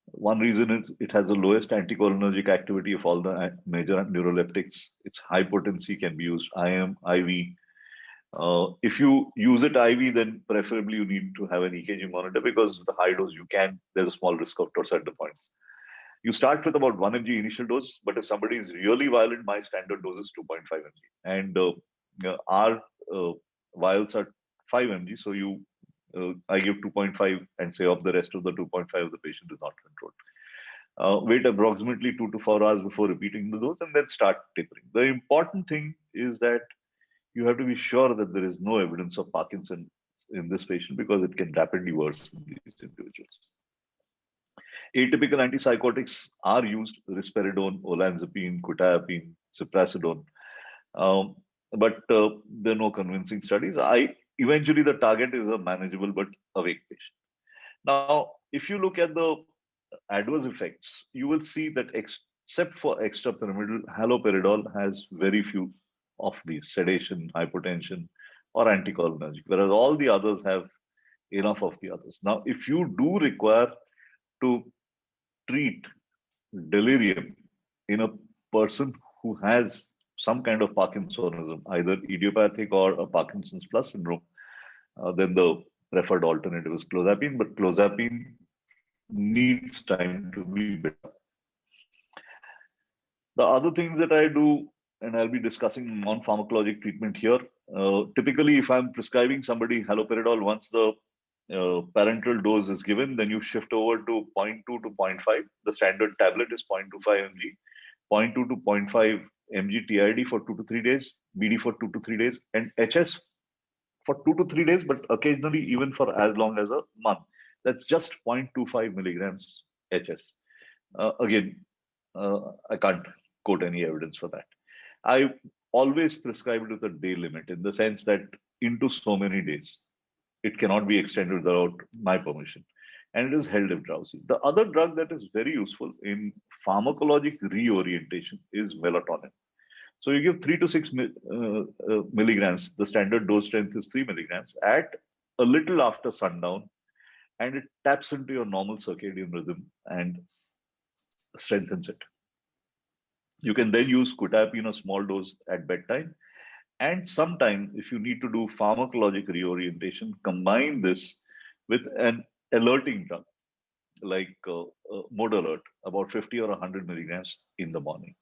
One reason is it has the lowest anticholinergic activity of all the major neuroleptics. Its high potency can be used IM, IV. If you use it IV, then preferably you need to have an EKG monitor, because the high dose there's a small risk of torsade points. You start with about 1 mg initial dose, but if somebody is really violent, my standard dose is 2.5 mg. And our vials are 5 mg, so I give 2.5 and say of the rest of the 2.5, the patient is not controlled. Wait approximately 2 to 4 hours before repeating the dose, and then start tapering. The important thing is that you have to be sure that there is no evidence of Parkinson's in this patient, because it can rapidly worsen these individuals. Atypical antipsychotics are used: risperidone, olanzapine, quetiapine, ziprasidone. But there are no convincing studies. Eventually, the target is a manageable but awake patient. Now, if you look at the adverse effects, you will see that except for extrapyramidal, haloperidol has very few of these: sedation, hypotension, or anticholinergic, whereas all the others have enough of the others. Now, if you do require to treat delirium in a person who has some kind of Parkinsonism, either idiopathic or a Parkinson's plus syndrome, then the preferred alternative is clozapine, but clozapine needs time to be built up. The other things that I do, and I'll be discussing non-pharmacologic treatment here. Typically, if I'm prescribing somebody haloperidol, once the parenteral dose is given, then you shift over to 0.2 to 0.5. The standard tablet is 0.25 mg, 0.2 to 0.5 mg TID for 2 to 3 days, BD for 2 to 3 days, and HS for 2 to 3 days, but occasionally even for as long as a month. That's just 0.25 milligrams HS. Again, I can't quote any evidence for that. I always prescribed with a day limit, in the sense that into so many days. It cannot be extended without my permission. And it is held if drowsy. The other drug that is very useful in pharmacologic reorientation is melatonin. So you give 3 to 6 milligrams. The standard dose strength is 3 milligrams at a little after sundown, and it taps into your normal circadian rhythm and strengthens it. You can then use quetiapine, a small dose at bedtime. And sometime, if you need to do pharmacologic reorientation, combine this with an alerting drug like Mode Alert, about 50 or 100 milligrams in the morning.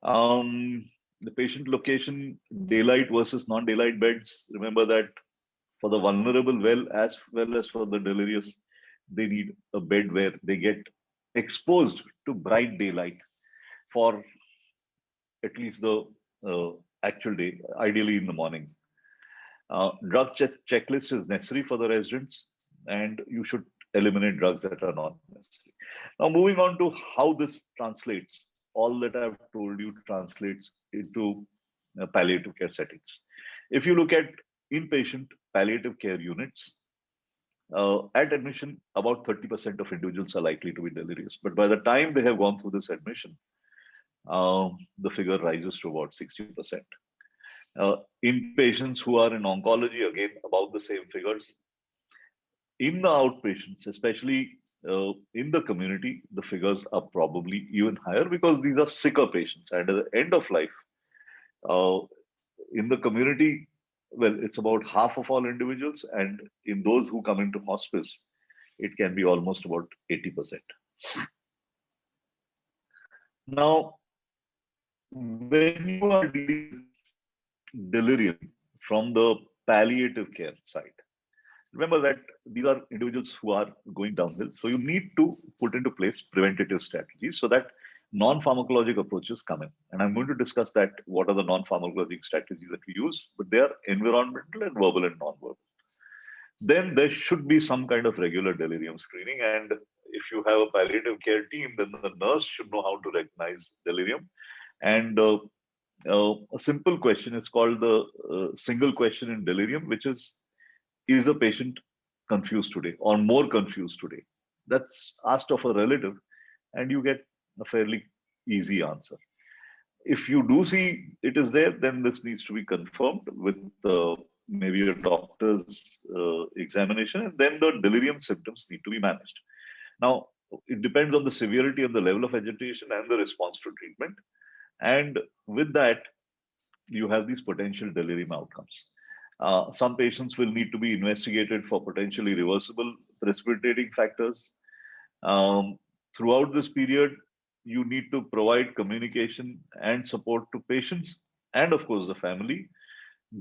The patient location, daylight versus non-daylight beds. Remember that for the vulnerable, as well as for the delirious, they need a bed where they get exposed to bright daylight for at least the actual day, ideally in the morning. Drug checklist is necessary for the residents, and you should eliminate drugs that are not necessary. Now, moving on to how this translates, all that I've told you translates into palliative care settings. If you look at inpatient palliative care units, at admission, about 30% of individuals are likely to be delirious. But by the time they have gone through this admission, the figure rises to about 60%. In patients who are in oncology, again, about the same figures. In the outpatients, especially in the community, the figures are probably even higher because these are sicker patients. And at the end of life, in the community, well, it's about half of all individuals. And in those who come into hospice, it can be almost about 80%. Now, when you are dealing with delirium from the palliative care side, remember that these are individuals who are going downhill. So you need to put into place preventative strategies so that non-pharmacologic approaches come in. And I'm going to discuss that, what are the non-pharmacologic strategies that we use, but they are environmental and verbal and non-verbal. Then there should be some kind of regular delirium screening. And if you have a palliative care team, then the nurse should know how to recognize delirium. And a simple question is called the single question in delirium, which is the patient confused today or more confused today? That's asked of a relative, and you get a fairly easy answer. If you do see it is there, then this needs to be confirmed with maybe a doctor's examination, and then the delirium symptoms need to be managed. Now, it depends on the severity and the level of agitation and the response to treatment. And with that, you have these potential delirium outcomes. Some patients will need to be investigated for potentially reversible precipitating factors. Throughout this period, you need to provide communication and support to patients and, of course, the family.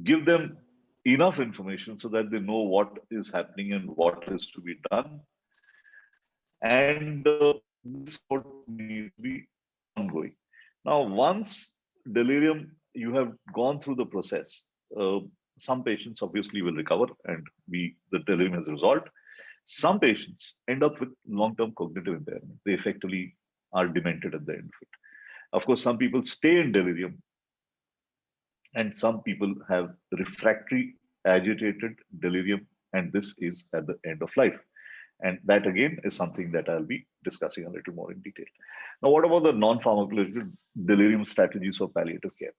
Give them enough information so that they know what is happening and what is to be done. And this support needs to be ongoing. Now, once delirium, you have gone through the process, some patients obviously will recover and the delirium has resolved. Some patients end up with long-term cognitive impairment. They effectively are demented at the end of it. Of course, some people stay in delirium, and some people have refractory agitated delirium, and this is at the end of life. And that again is something that I'll be discussing a little more in detail. Now, what about the non-pharmacological delirium strategies for palliative care?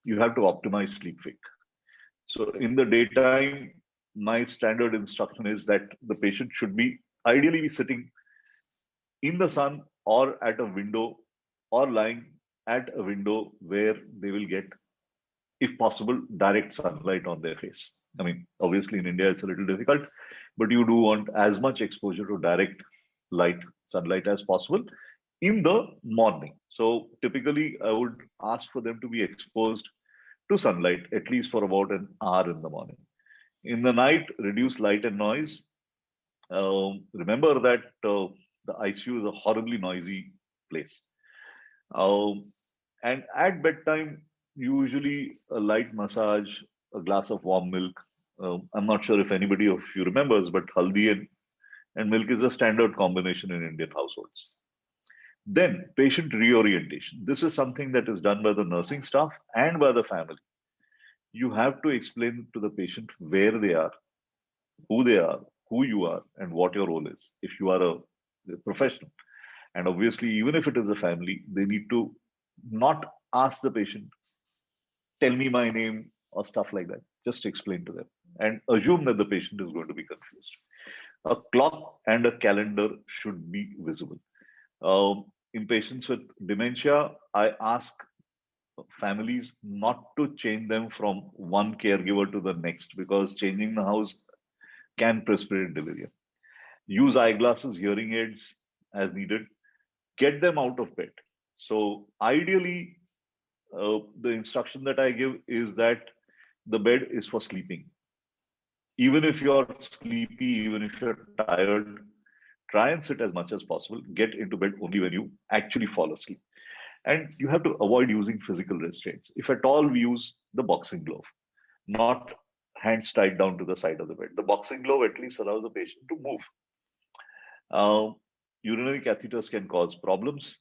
You have to optimize sleep-wake. So in the daytime, my standard instruction is that the patient should be ideally be sitting in the sun or at a window or lying at a window where they will get, if possible, direct sunlight on their face. I mean, obviously in India, it's a little difficult, but you do want as much exposure to direct sunlight as possible in the morning. So typically I would ask for them to be exposed to sunlight at least for about an hour in the morning. In the night, reduce light and noise. Remember that the ICU is a horribly noisy place. And at bedtime, usually a light massage, a glass of warm milk. I'm not sure if anybody of you remembers, but haldi and milk is a standard combination in Indian households. Then patient reorientation. This is something that is done by the nursing staff and by the family. You have to explain to the patient where they are, who you are, and what your role is if you are a professional. And obviously, even if it is a family, they need to not ask the patient, tell me my name or stuff like that. Just explain to them and assume that the patient is going to be confused. A clock and a calendar should be visible. In patients with dementia, I ask families not to change them from one caregiver to the next because changing the house can precipitate delirium. Use eyeglasses, hearing aids as needed. Get them out of bed. So ideally, the instruction that I give is that the bed is for sleeping. Even if you're sleepy, even if you're tired, try and sit as much as possible. Get into bed only when you actually fall asleep. And you have to avoid using physical restraints. If at all, we use the boxing glove, not hands tied down to the side of the bed. The boxing glove at least allows the patient to move. Urinary catheters can cause problems.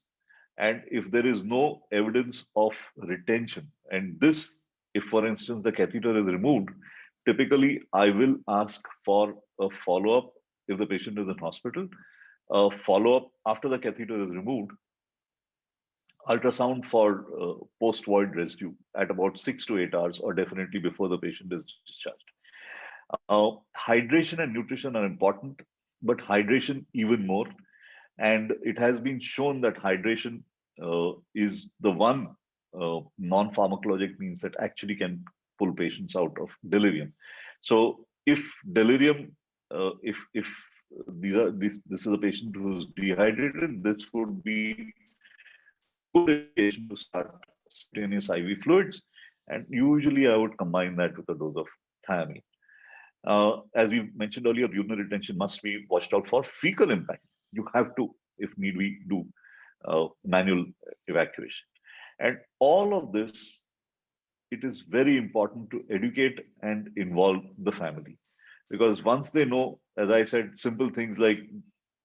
And if there is no evidence of retention, and this, if for instance the catheter is removed, typically I will ask for a follow-up if the patient is in hospital, a follow-up after the catheter is removed, ultrasound for post-void residue at about 6 to 8 hours, or definitely before the patient is discharged. Hydration and nutrition are important, but hydration even more. And it has been shown that hydration is the one non-pharmacologic means that actually can pull patients out of delirium. So if delirium, if this is a patient who's dehydrated, this would be good indication to start subcutaneous IV fluids. And usually I would combine that with a dose of thiamine. As we mentioned earlier, urinary retention must be watched out for. Fecal impact, you have to, if need be, do manual evacuation. And all of this, it is very important to educate and involve the family. Because once they know, as I said, simple things like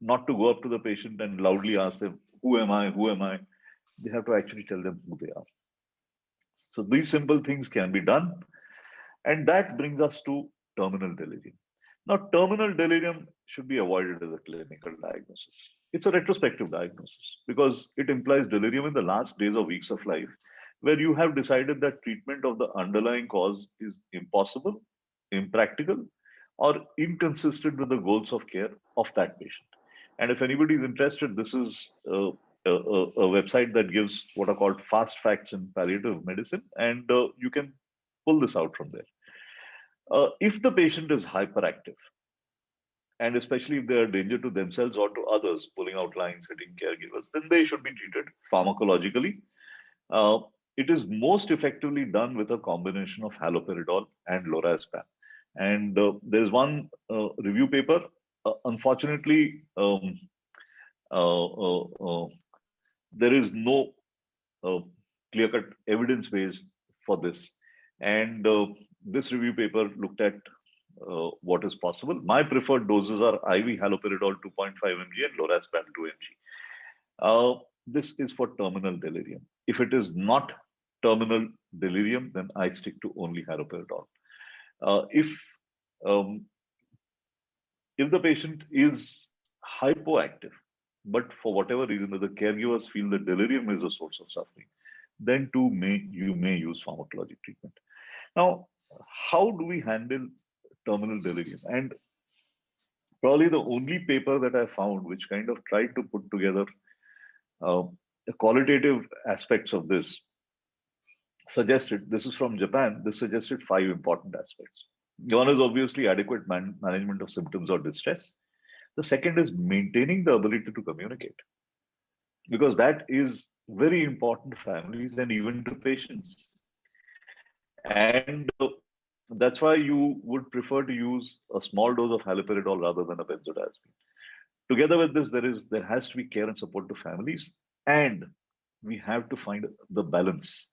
not to go up to the patient and loudly ask them, who am I, who am I? They have to actually tell them who they are. So these simple things can be done. And that brings us to terminal delirium. Now, terminal delirium should be avoided as a clinical diagnosis. It's a retrospective diagnosis because it implies delirium in the last days or weeks of life, where you have decided that treatment of the underlying cause is impossible, impractical, or inconsistent with the goals of care of that patient. And if anybody is interested, this is a website that gives what are called fast facts in palliative medicine, and you can pull this out from there. If the patient is hyperactive, and especially if they are a danger to themselves or to others, pulling out lines, hitting caregivers, then they should be treated pharmacologically. It is most effectively done with a combination of haloperidol and lorazepam. And there's one review paper. Unfortunately, there is no clear-cut evidence base for this. And this review paper looked at what is possible. My preferred doses are IV haloperidol 2.5 mg and lorazepam 2 mg. This is for terminal delirium. If it is not terminal delirium, then I stick to only haloperidol. If the patient is hypoactive, but for whatever reason that the caregivers feel that delirium is a source of suffering, then too you may use pharmacologic treatment. Now, how do we handle terminal delirium? And probably the only paper that I found which kind of tried to put together the qualitative aspects of this suggested, this is from Japan, this suggested 5 important aspects. One is obviously adequate management of symptoms or distress. The second is maintaining the ability to communicate, because that is very important to families and even to patients. And that's why you would prefer to use a small dose of haloperidol rather than a benzodiazepine. Together with this, there has to be care and support to families, and we have to find the balance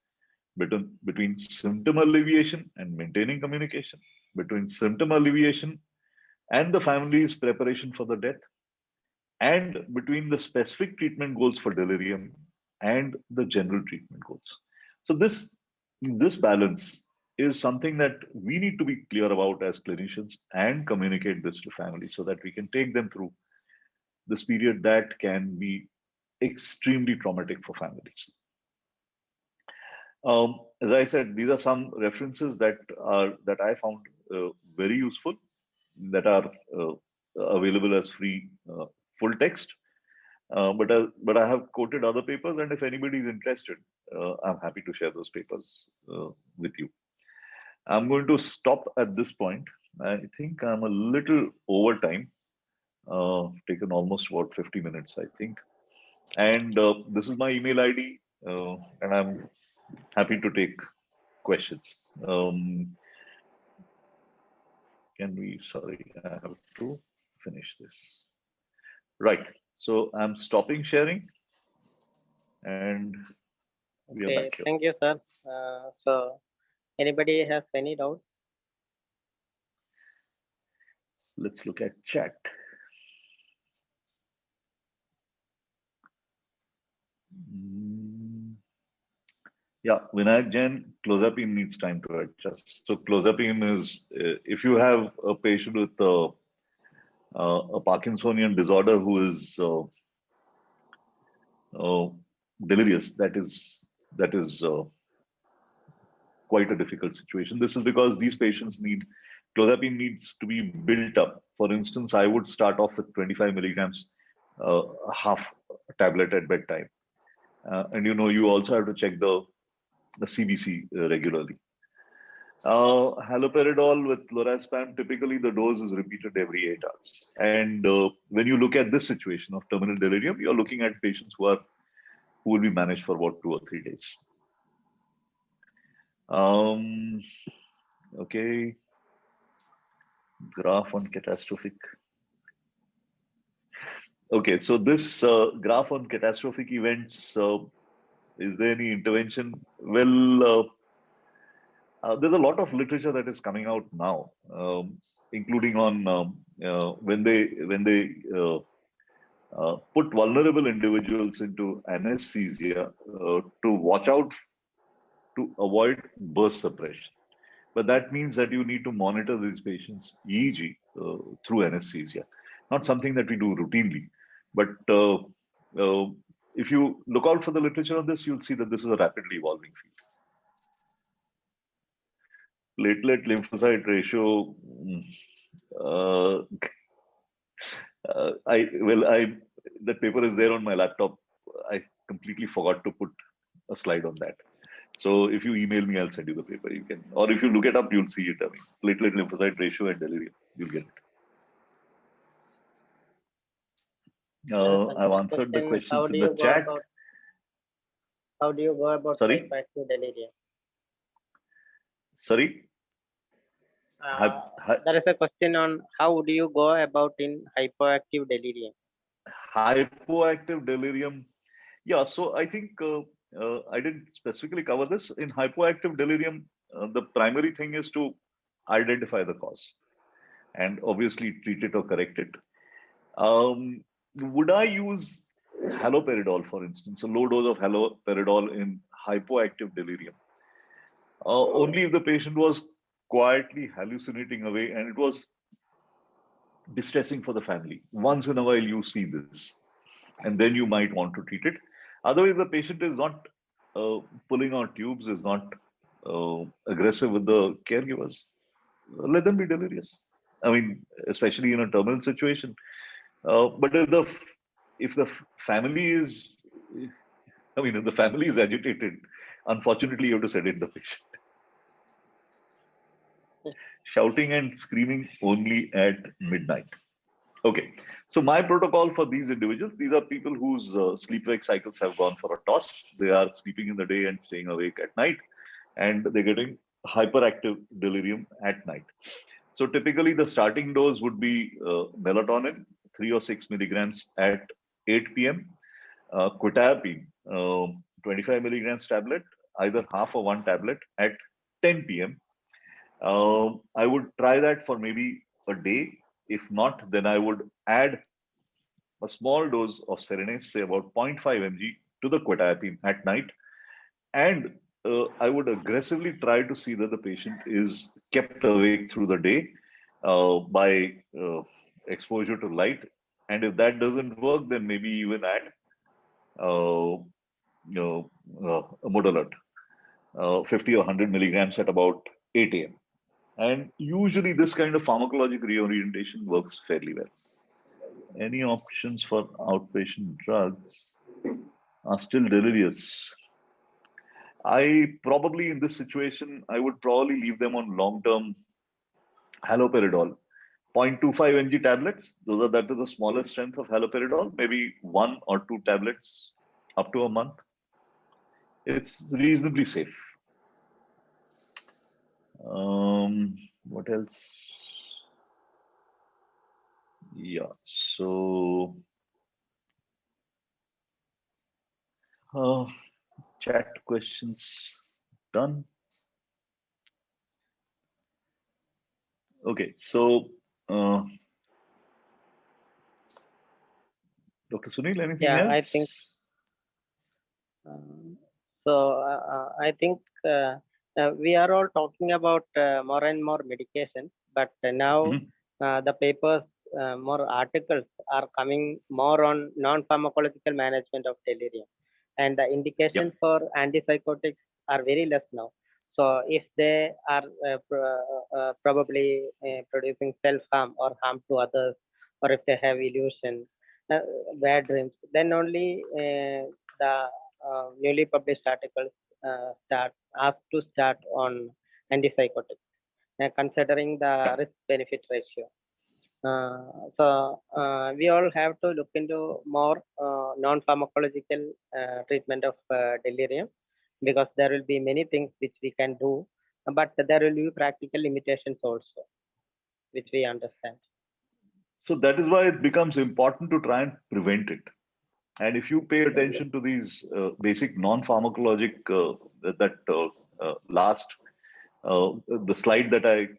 between symptom alleviation and maintaining communication, between symptom alleviation and the family's preparation for the death, and between the specific treatment goals for delirium and the general treatment goals. So this balance is something that we need to be clear about as clinicians and communicate this to families so that we can take them through this period that can be extremely traumatic for families. As I said, these are some references that I found very useful, that are available as free full text. But I have quoted other papers, and if anybody is interested, I'm happy to share those papers with you. I'm going to stop at this point. I think I'm a little over time, taken almost about 50 minutes, I think. And this is my email ID, and I'm happy to take questions. Sorry, I have to finish this. Right. So I'm stopping sharing, and we are Okay, back here. thank you, sir. So, anybody has any doubt? Let's look at chat. Yeah, Vinayak Jain, clozapine needs time to adjust. So clozapine is, if you have a patient with a Parkinsonian disorder who is delirious, that is quite a difficult situation. This is because these patients need, clozapine needs to be built up. For instance, I would start off with 25 milligrams, half tablet at bedtime. And you also have to check the CBC regularly. Haloperidol with lorazepam, typically the dose is repeated every 8 hours. And when you look at this situation of terminal delirium, you're looking at patients who will be managed for about 2 or 3 days. Okay. Graph on catastrophic. Okay, so this graph on catastrophic events, is there any intervention? Well, there's a lot of literature that is coming out now, including on when they put vulnerable individuals into anesthesia to watch out to avoid burst suppression. But that means that you need to monitor these patients, EEG, through anesthesia. Not something that we do routinely, but if you look out for the literature on this, you'll see that this is a rapidly evolving field. Platelet lymphocyte ratio. That paper is there on my laptop. I completely forgot to put a slide on that. So if you email me, I'll send you the paper. You can, or if you look it up, you'll see it. I mean, platelet lymphocyte ratio and delirium, you'll get it. I've answered the questions in the chat. How do you go about Sorry? hyperactive delirium? Sorry? There is a question on how do you go about in hypoactive delirium? Hypoactive delirium. Yeah, so I think I didn't specifically cover this. In hypoactive delirium, the primary thing is to identify the cause and obviously treat it or correct it. Would I use haloperidol, for instance, a low dose of haloperidol in hypoactive delirium? Only if the patient was quietly hallucinating away and it was distressing for the family. Once in a while, you see this, and then you might want to treat it. Otherwise, the patient is not pulling out tubes, is not aggressive with the caregivers. Let them be delirious. I mean, especially in a terminal situation. But if the family is, if the family is agitated, unfortunately, you have to sedate the patient. Shouting and screaming only at midnight. Okay, so my protocol for these individuals, these are people whose sleep-wake cycles have gone for a toss. They are sleeping in the day and staying awake at night, and they're getting hyperactive delirium at night. So typically the starting dose would be melatonin, 3 or 6 milligrams at 8 p.m. Quetiapine, 25 milligrams tablet, either half or one tablet at 10 p.m. I would try that for maybe a day. If not, then I would add a small dose of Serenase, say about 0.5 mg to the quetiapine at night. And I would aggressively try to see that the patient is kept awake through the day by exposure to light. And if that doesn't work, then maybe even add Modolate, 50 or 100 milligrams at about 8 a.m. And usually this kind of pharmacologic reorientation works fairly well. Any options for outpatient drugs are still delirious. I probably in this situation, I would probably leave them on long-term haloperidol. 0.25 mg tablets, that is the smallest strength of haloperidol, maybe 1 or 2 tablets up to a month. It's reasonably safe. What else? Yeah, so chat questions done. Okay, so Dr. Sunil, anything Yeah, else? I think I think we are all talking about more and more medication, but now the papers, more articles are coming more on non-pharmacological management of delirium, and the indications for antipsychotics are very less now. So if they are probably producing self-harm or harm to others, or if they have illusion, bad dreams, then only the newly published articles start on antipsychotics, considering the risk-benefit ratio. So we all have to look into more non-pharmacological treatment of delirium, because there will be many things which we can do, but there will be practical limitations also, which we understand. So that is why it becomes important to try and prevent it. And if you pay attention to these basic non-pharmacologic, last the slide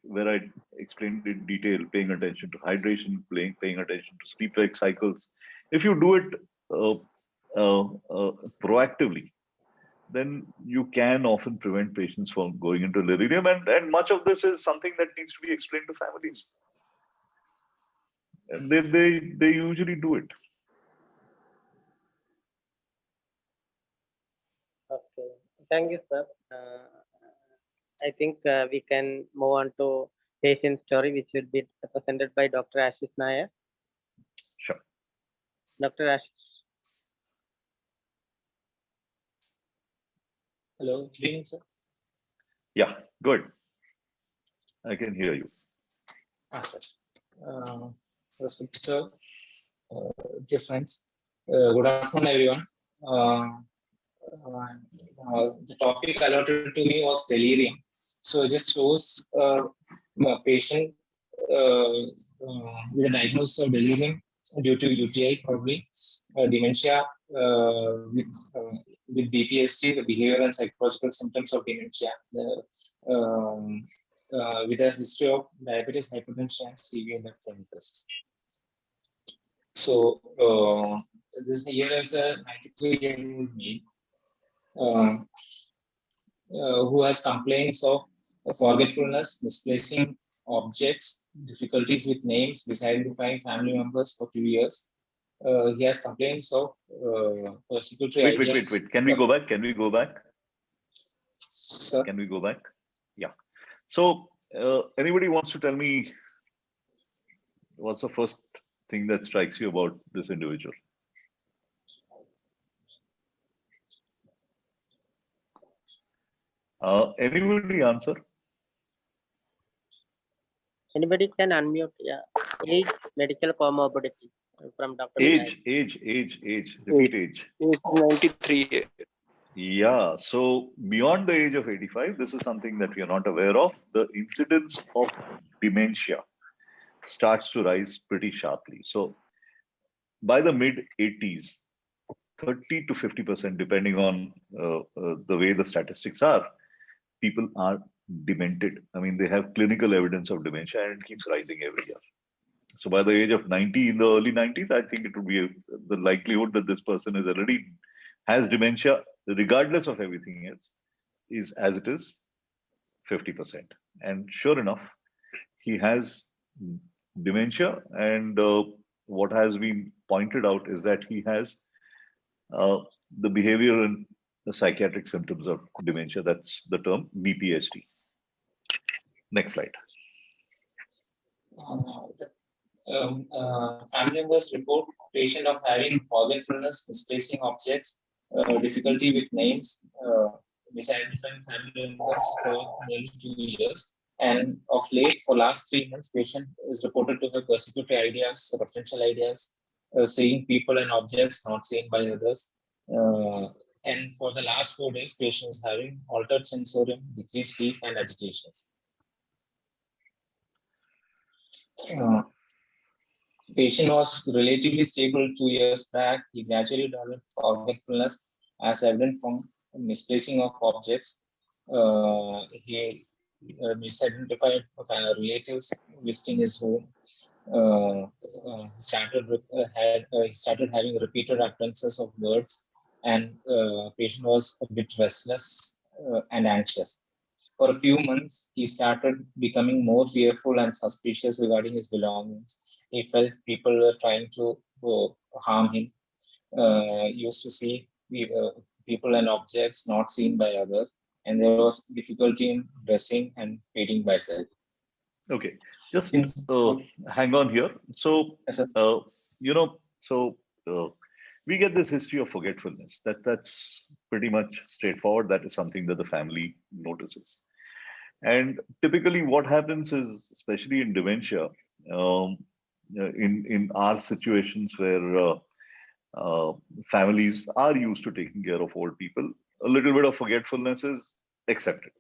where I explained in detail, paying attention to hydration, paying attention to sleep-wake cycles. If you do it proactively, then you can often prevent patients from going into delirium. And much of this is something that needs to be explained to families. And they usually do it. Okay, thank you, sir. I think we can move on to patient story, which will be presented by Dr. Ashish Nair. Sure. Dr. Ashish. Hello, good evening, sir. Yeah, good. I can hear you. Sir. Respected sir, dear friends, good afternoon, everyone. The topic allotted to me was delirium. So it just shows a patient with a diagnosis of delirium due to UTI, probably dementia with BPSD, the behavioral and psychological symptoms of dementia, with a history of diabetes, hypertension, and severe left ventricle. So this here is a 93-year-old male who has complaints of forgetfulness, misplacing objects, difficulties with names, misidentifying family members for 2 years. He has complaints of persecutory ideas. Wait. Can we go back? Can we go back? Sir? Can we go back? Yeah. So anybody wants to tell me what's the first thing that strikes you about this individual? Anybody answer? Anybody can unmute. Yeah. Age, medical comorbidity from Dr. Age. Repeat age. Age 93. Yeah. So beyond the age of 85, this is something that we are not aware of. The incidence of dementia starts to rise pretty sharply. So by the mid 80s, 30 to 50%, depending on the way the statistics are, people are demented. I mean, they have clinical evidence of dementia and it keeps rising every year. So by the age of 90, in the early 90s, I think it would be the likelihood that this person is already has dementia, regardless of everything else, is as it is 50%. And sure enough, he has dementia. And what has been pointed out is that he has the behavioral and the psychiatric symptoms of dementia. That's the term BPSD. Next slide. Family members report patient of having forgetfulness, misplacing objects, difficulty with names, misidentifying family members for nearly 2 years. And of late, for last 3 months, patient is reported to have persecutory ideas, referential ideas, seeing people and objects not seen by others. And for the last 4 days, patient is having altered sensorium, decreased sleep, and agitations. Patient was relatively stable 2 years back. He gradually developed forgetfulness as evident from misplacing of objects. He misidentified relatives visiting his home. He started having repeated occurrences of words, and patient was a bit restless and anxious. For a few months, he started becoming more fearful and suspicious regarding his belongings. He felt people were trying to harm him. He used to see people and objects not seen by others, and there was difficulty in dressing and feeding by self. Okay, just hang on here. So, Yes, we get this history of forgetfulness. That's pretty much straightforward. That is something that the family notices. And typically what happens is, especially in dementia, in our situations where families are used to taking care of old people, a little bit of forgetfulness is accepted.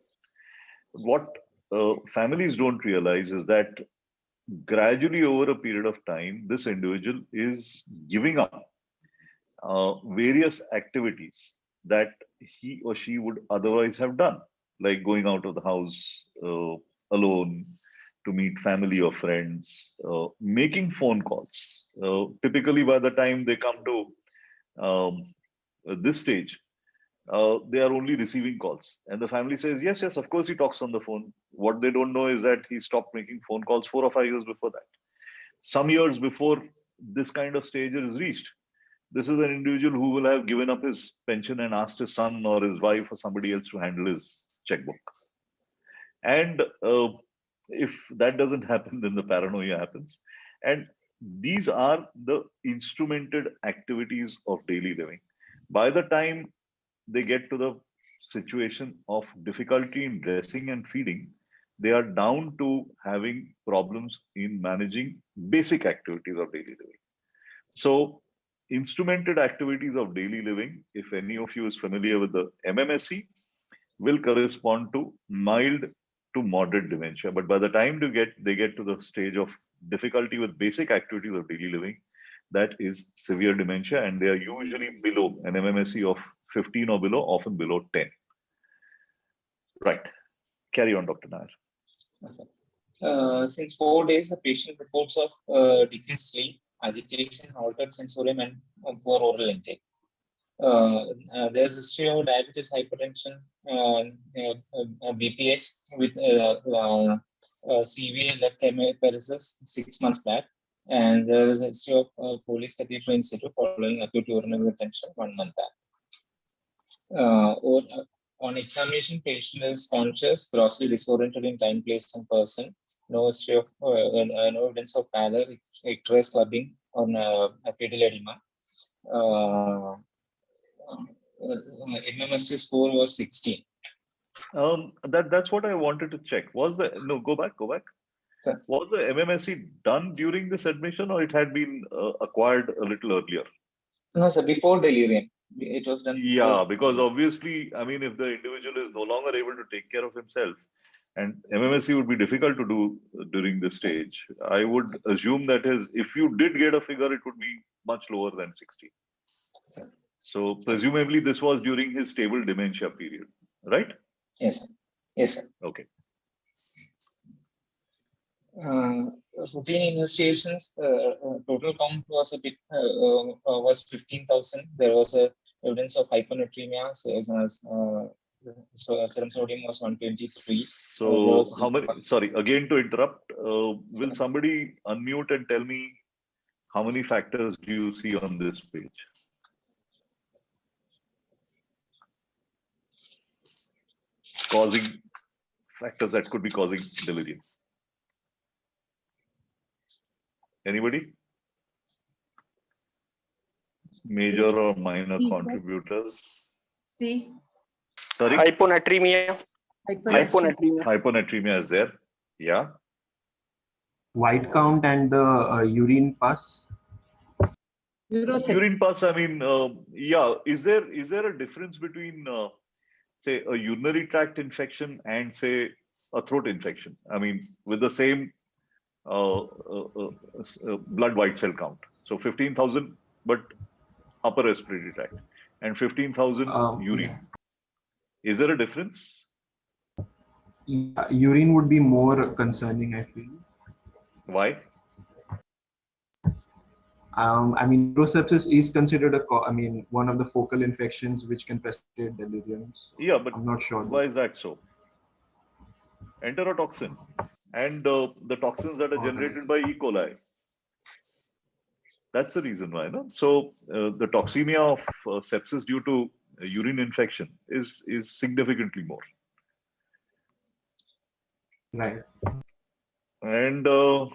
What families don't realize is that gradually over a period of time, this individual is giving up various activities that he or she would otherwise have done, like going out of the house alone to meet family or friends, making phone calls. Typically, by the time they come to this stage, they are only receiving calls. And the family says, yes, yes, of course he talks on the phone. What they don't know is that he stopped making phone calls 4 or 5 years before that. Some years before this kind of stage is reached, this is an individual who will have given up his pension and asked his son or his wife or somebody else to handle his checkbook. And if that doesn't happen, then the paranoia happens. And these are the instrumented activities of daily living. By the time they get to the situation of difficulty in dressing and feeding, they are down to having problems in managing basic activities of daily living. So instrumented activities of daily living, if any of you is familiar with the MMSE, will correspond to mild to moderate dementia. But by the time they get to the stage of difficulty with basic activities of daily living, that is severe dementia, and they are usually below an MMSE of 15 or below, often below 10. Right. Carry on, Dr. Nair. Since 4 days, the patient reports of decreased sleep, agitation, altered sensorium, and poor oral intake. There's a history of diabetes, hypertension, BPH with CV left hemiparesis 6 months back, and there is a history of police catheter in situ following acute urinary retention 1 month back. On examination, patient is conscious, grossly disoriented in time, place, and person. No history of no evidence of pallor, icterus clubbing, on pedal edema. MMSE score was 16. That's what I wanted to check. Go back. Sure. Was the MMSE done during this admission, or it had been acquired a little earlier? No, sir, before delirium. It was done. Yeah, because obviously, I mean, if the individual is no longer able to take care of himself, and MMSE would be difficult to do during this stage, I would assume that if you did get a figure, it would be much lower than 60. Sir. So presumably this was during his stable dementia period, right? Yes, sir. Yes, sir. Okay. Routine investigations, total count was a bit was 15,000. There was a evidence of hyponatremia. So serum sodium was 123. So how many? Sorry, again to interrupt. Will somebody unmute and tell me how many factors do you see on this page? Causing factors that could be causing delirium. Anybody? Major or minor contributors? Sorry? Hyponatremia. Hyponatremia is there. Yeah. White count and the urine pus. Urine pus, I mean, yeah. Is there a difference between, say, a urinary tract infection and, say, a throat infection? I mean, with the same blood white cell count. So 15,000, but upper respiratory tract, and 15,000 urine. Is there a difference? Yeah, urine would be more concerning, I feel. Why? I mean, urosepsis is considered one of the focal infections which can precipitate delirium. So Yeah, but I'm not sure. Why is that so? Enterotoxin and the toxins that are generated by E. coli. That's the reason why, no? So the toxemia of sepsis due to urine infection is significantly more. Right. And the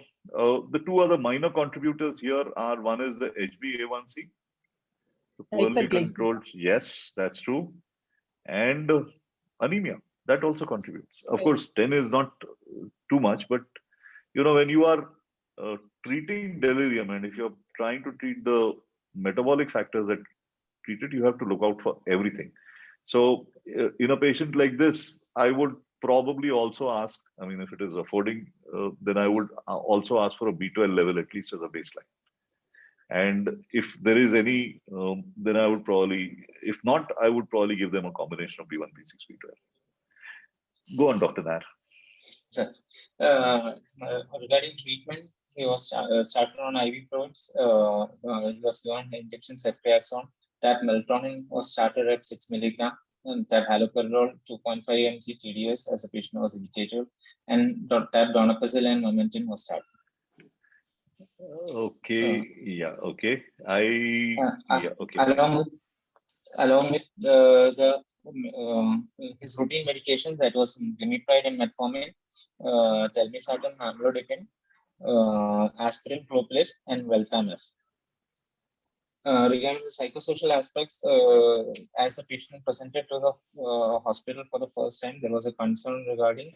two other minor contributors here are, one is the HbA1c, the poorly controlled. Yes, that's true. And anemia, that also contributes. Of course, 10 is not too much, but you know, when you are treating delirium, and if you're trying to treat the metabolic factors that treat it, you have to look out for everything. So in a patient like this, I would probably also ask, I mean, if it is affording, then I would also ask for a B12 level at least as a baseline. And if there is any, then I would probably, if not, I would probably give them a combination of B1, B6, B12. Go on, Dr. Nair. Sir, regarding treatment, he was started on IV fluids. He was given injection ceftriaxone. Tab melatonin was started at 6 milligram. And tab haloperidol 2.5 mg TDS as the patient was agitated. And tab donepezil and memantine was started. Okay. Yeah. Okay. Yeah. Okay. Along with his routine medications, that was glimepiride and metformin, telmisartan, amlodipine, aspirin, propylate, and Veltamif. Regarding the psychosocial aspects, as the patient presented to the hospital for the first time, there was a concern regarding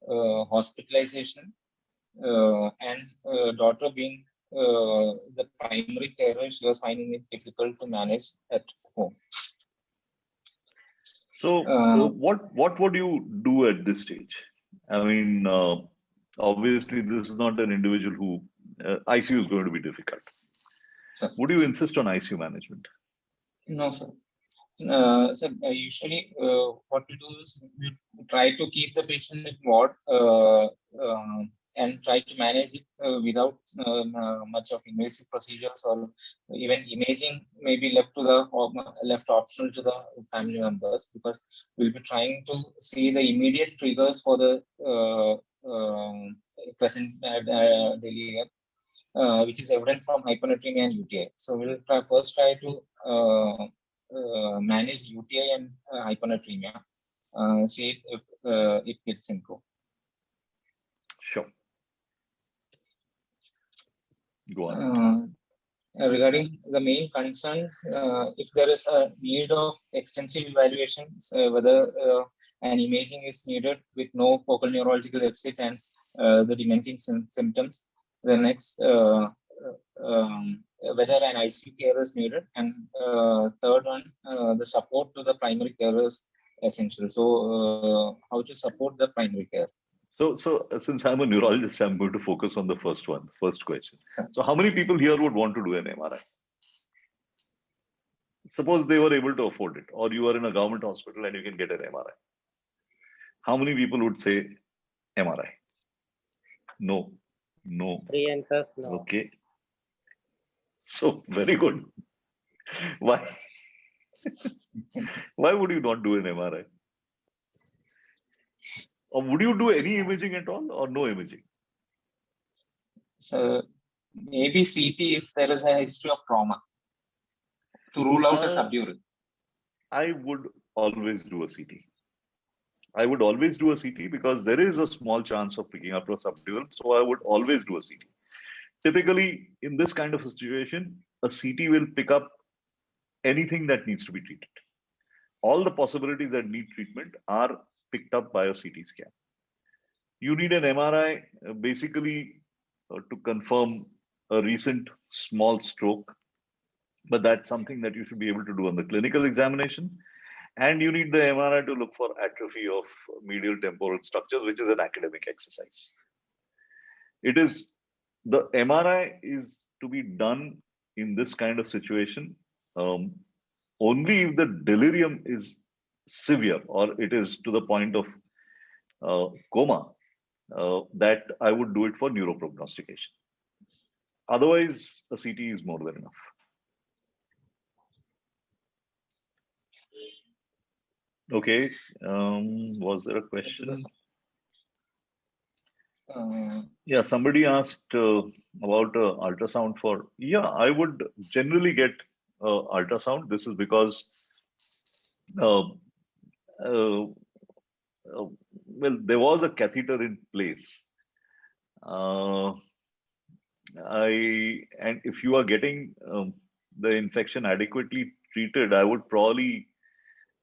hospitalization and daughter being the primary carer, she was finding it difficult to manage at home. So what would you do at this stage? I mean, obviously this is not an individual who ICU is going to be difficult. Sir. Would you insist on ICU management? No, sir. Usually what we do is we try to keep the patient in ward and try to manage it without much of invasive procedures, or even imaging may be left optional to the family members, because we'll be trying to see the immediate triggers for the present delirium, which is evident from hyponatremia and UTI. So we'll first try to manage UTI and hyponatremia, see if it gets improved. Sure. Go on. Regarding the main concern, if there is a need of extensive evaluations, whether an imaging is needed with no focal neurological exit and the dementing symptoms. The next, whether an ICU care is needed, and third one, the support to the primary care is essential. So, how to support the primary care? So since I'm a neurologist, I'm going to focus on the first question. So how many people here would want to do an MRI? Suppose they were able to afford it, or you are in a government hospital and you can get an MRI. How many people would say MRI? No. No. Three answers, no. Okay. So very good. Why? Why would you not do an MRI? Or would you do any imaging at all or no imaging? So maybe CT if there is a history of trauma to rule out a subdural. I would always do a CT. I would always do a CT because there is a small chance of picking up a subdural. So I would always do a CT. Typically, in this kind of a situation, a CT will pick up anything that needs to be treated. All the possibilities that need treatment are picked up by a CT scan. You need an MRI basically to confirm a recent small stroke, but that's something that you should be able to do on the clinical examination. And you need the MRI to look for atrophy of medial temporal structures, which is an academic exercise. It is the MRI is to be done in this kind of situation only if the delirium is severe or it is to the point of coma, that I would do it for neuroprognostication. Otherwise, a CT is more than enough. Okay, was there a question? Yeah, somebody asked about ultrasound for, yeah, I would generally get ultrasound. This is because, well, there was a catheter in place. And if you are getting the infection adequately treated, I would probably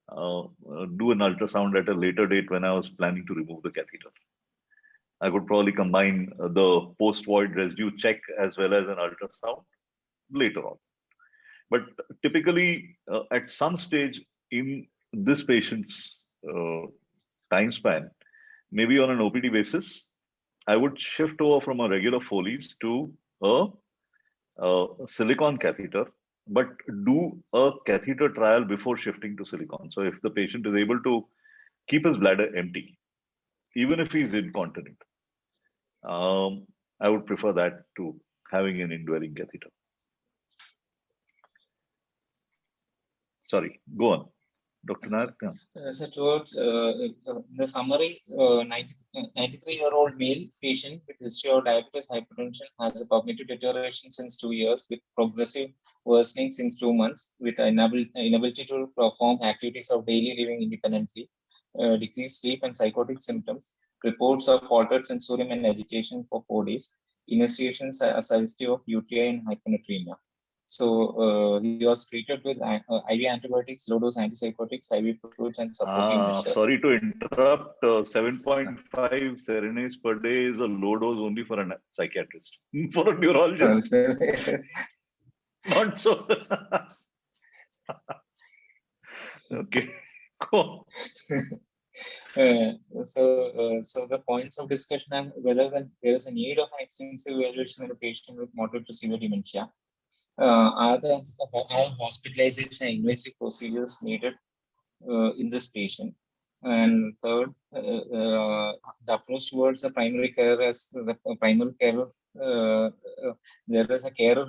do an ultrasound at a later date when I was planning to remove the catheter. I could probably combine the post-void residue check as well as an ultrasound later on. But typically, at some stage in this patient's time span, maybe on an OPD basis, I would shift over from a regular Foley's to a silicone catheter, but do a catheter trial before shifting to silicone. So if the patient is able to keep his bladder empty, even if he's incontinent, I would prefer that to having an indwelling catheter. Sorry, go on, Dr. Nayak. So towards the summary, 93-year-old male patient with history of diabetes hypertension has a cognitive deterioration since 2 years with progressive worsening since 2 months with inability to perform activities of daily living independently, decreased sleep and psychotic symptoms, reports of altered sensorium and agitation for 4 days, investigations are suggestive of UTI and hyponatremia. So he was treated with IV antibiotics, low-dose antipsychotics, IV fluids, and supportive measures. Sorry to interrupt. 7.5 serenades per day is a low dose only for a psychiatrist. For a neurologist, not so. Okay, cool. So the points of discussion are whether there is a need of an extensive evaluation of a patient with moderate to severe dementia. Are hospitalization and invasive procedures needed in this patient? And third, the approach towards the primary care as the primary care, there is a care,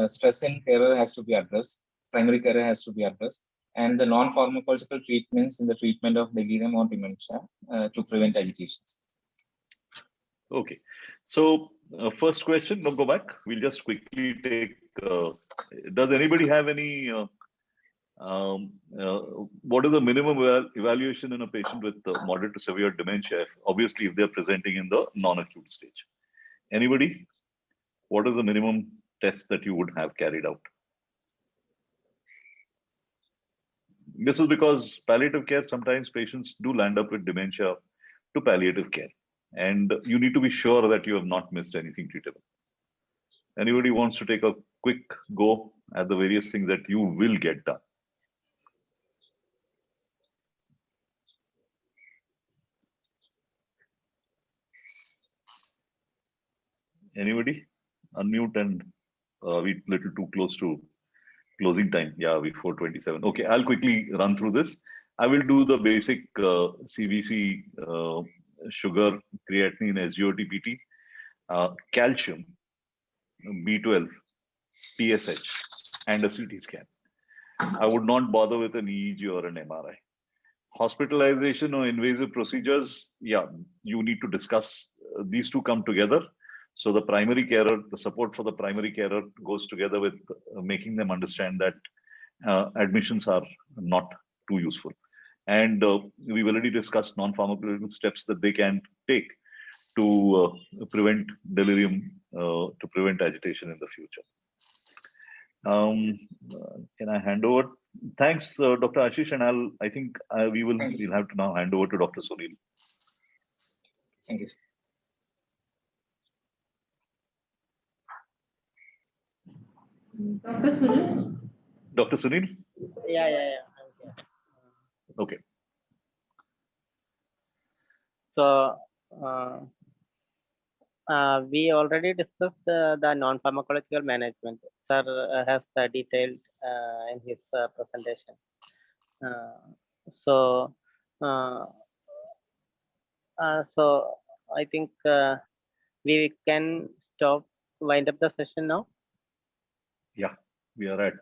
stress in care has to be addressed, primary care has to be addressed, and the non-pharmacological treatments in the treatment of delirium or dementia to prevent agitations. Okay, so first question, no, go back. We'll just quickly take, does anybody have any, what is the minimum evaluation in a patient with moderate to severe dementia? Obviously, if they're presenting in the non-acute stage. Anybody? What is the minimum test that you would have carried out? This is because palliative care, sometimes patients do land up with dementia to palliative care. And you need to be sure that you have not missed anything treatable. Anybody wants to take a quick go at the various things that you will get done? Anybody? Unmute and we little too close to closing time. Yeah, we 4:27. Okay, I'll quickly run through this. I will do the basic CVC sugar, creatinine, SGOT-PT, calcium, B12, TSH, and a CT scan. I would not bother with an EEG or an MRI. Hospitalization or invasive procedures, yeah, you need to discuss. These two come together. So the primary carer, the support for the primary carer goes together with making them understand that admissions are not too useful. And we've already discussed non-pharmacological steps that they can take to prevent delirium, to prevent agitation in the future. Can I hand over? Thanks, Dr. Ashish, and I think we'll have to now hand over to Dr. Sunil. Thank you. Dr. Sunil? Dr. Sunil? Yeah. I'm here. Okay. So we already discussed the non-pharmacological management. Sir has detailed in his presentation. So I think we can wind up the session now. Yeah, we are at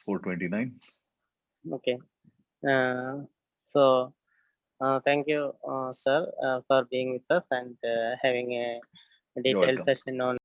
4:29. Okay. So thank you, sir, for being with us and having a detailed welcome. session on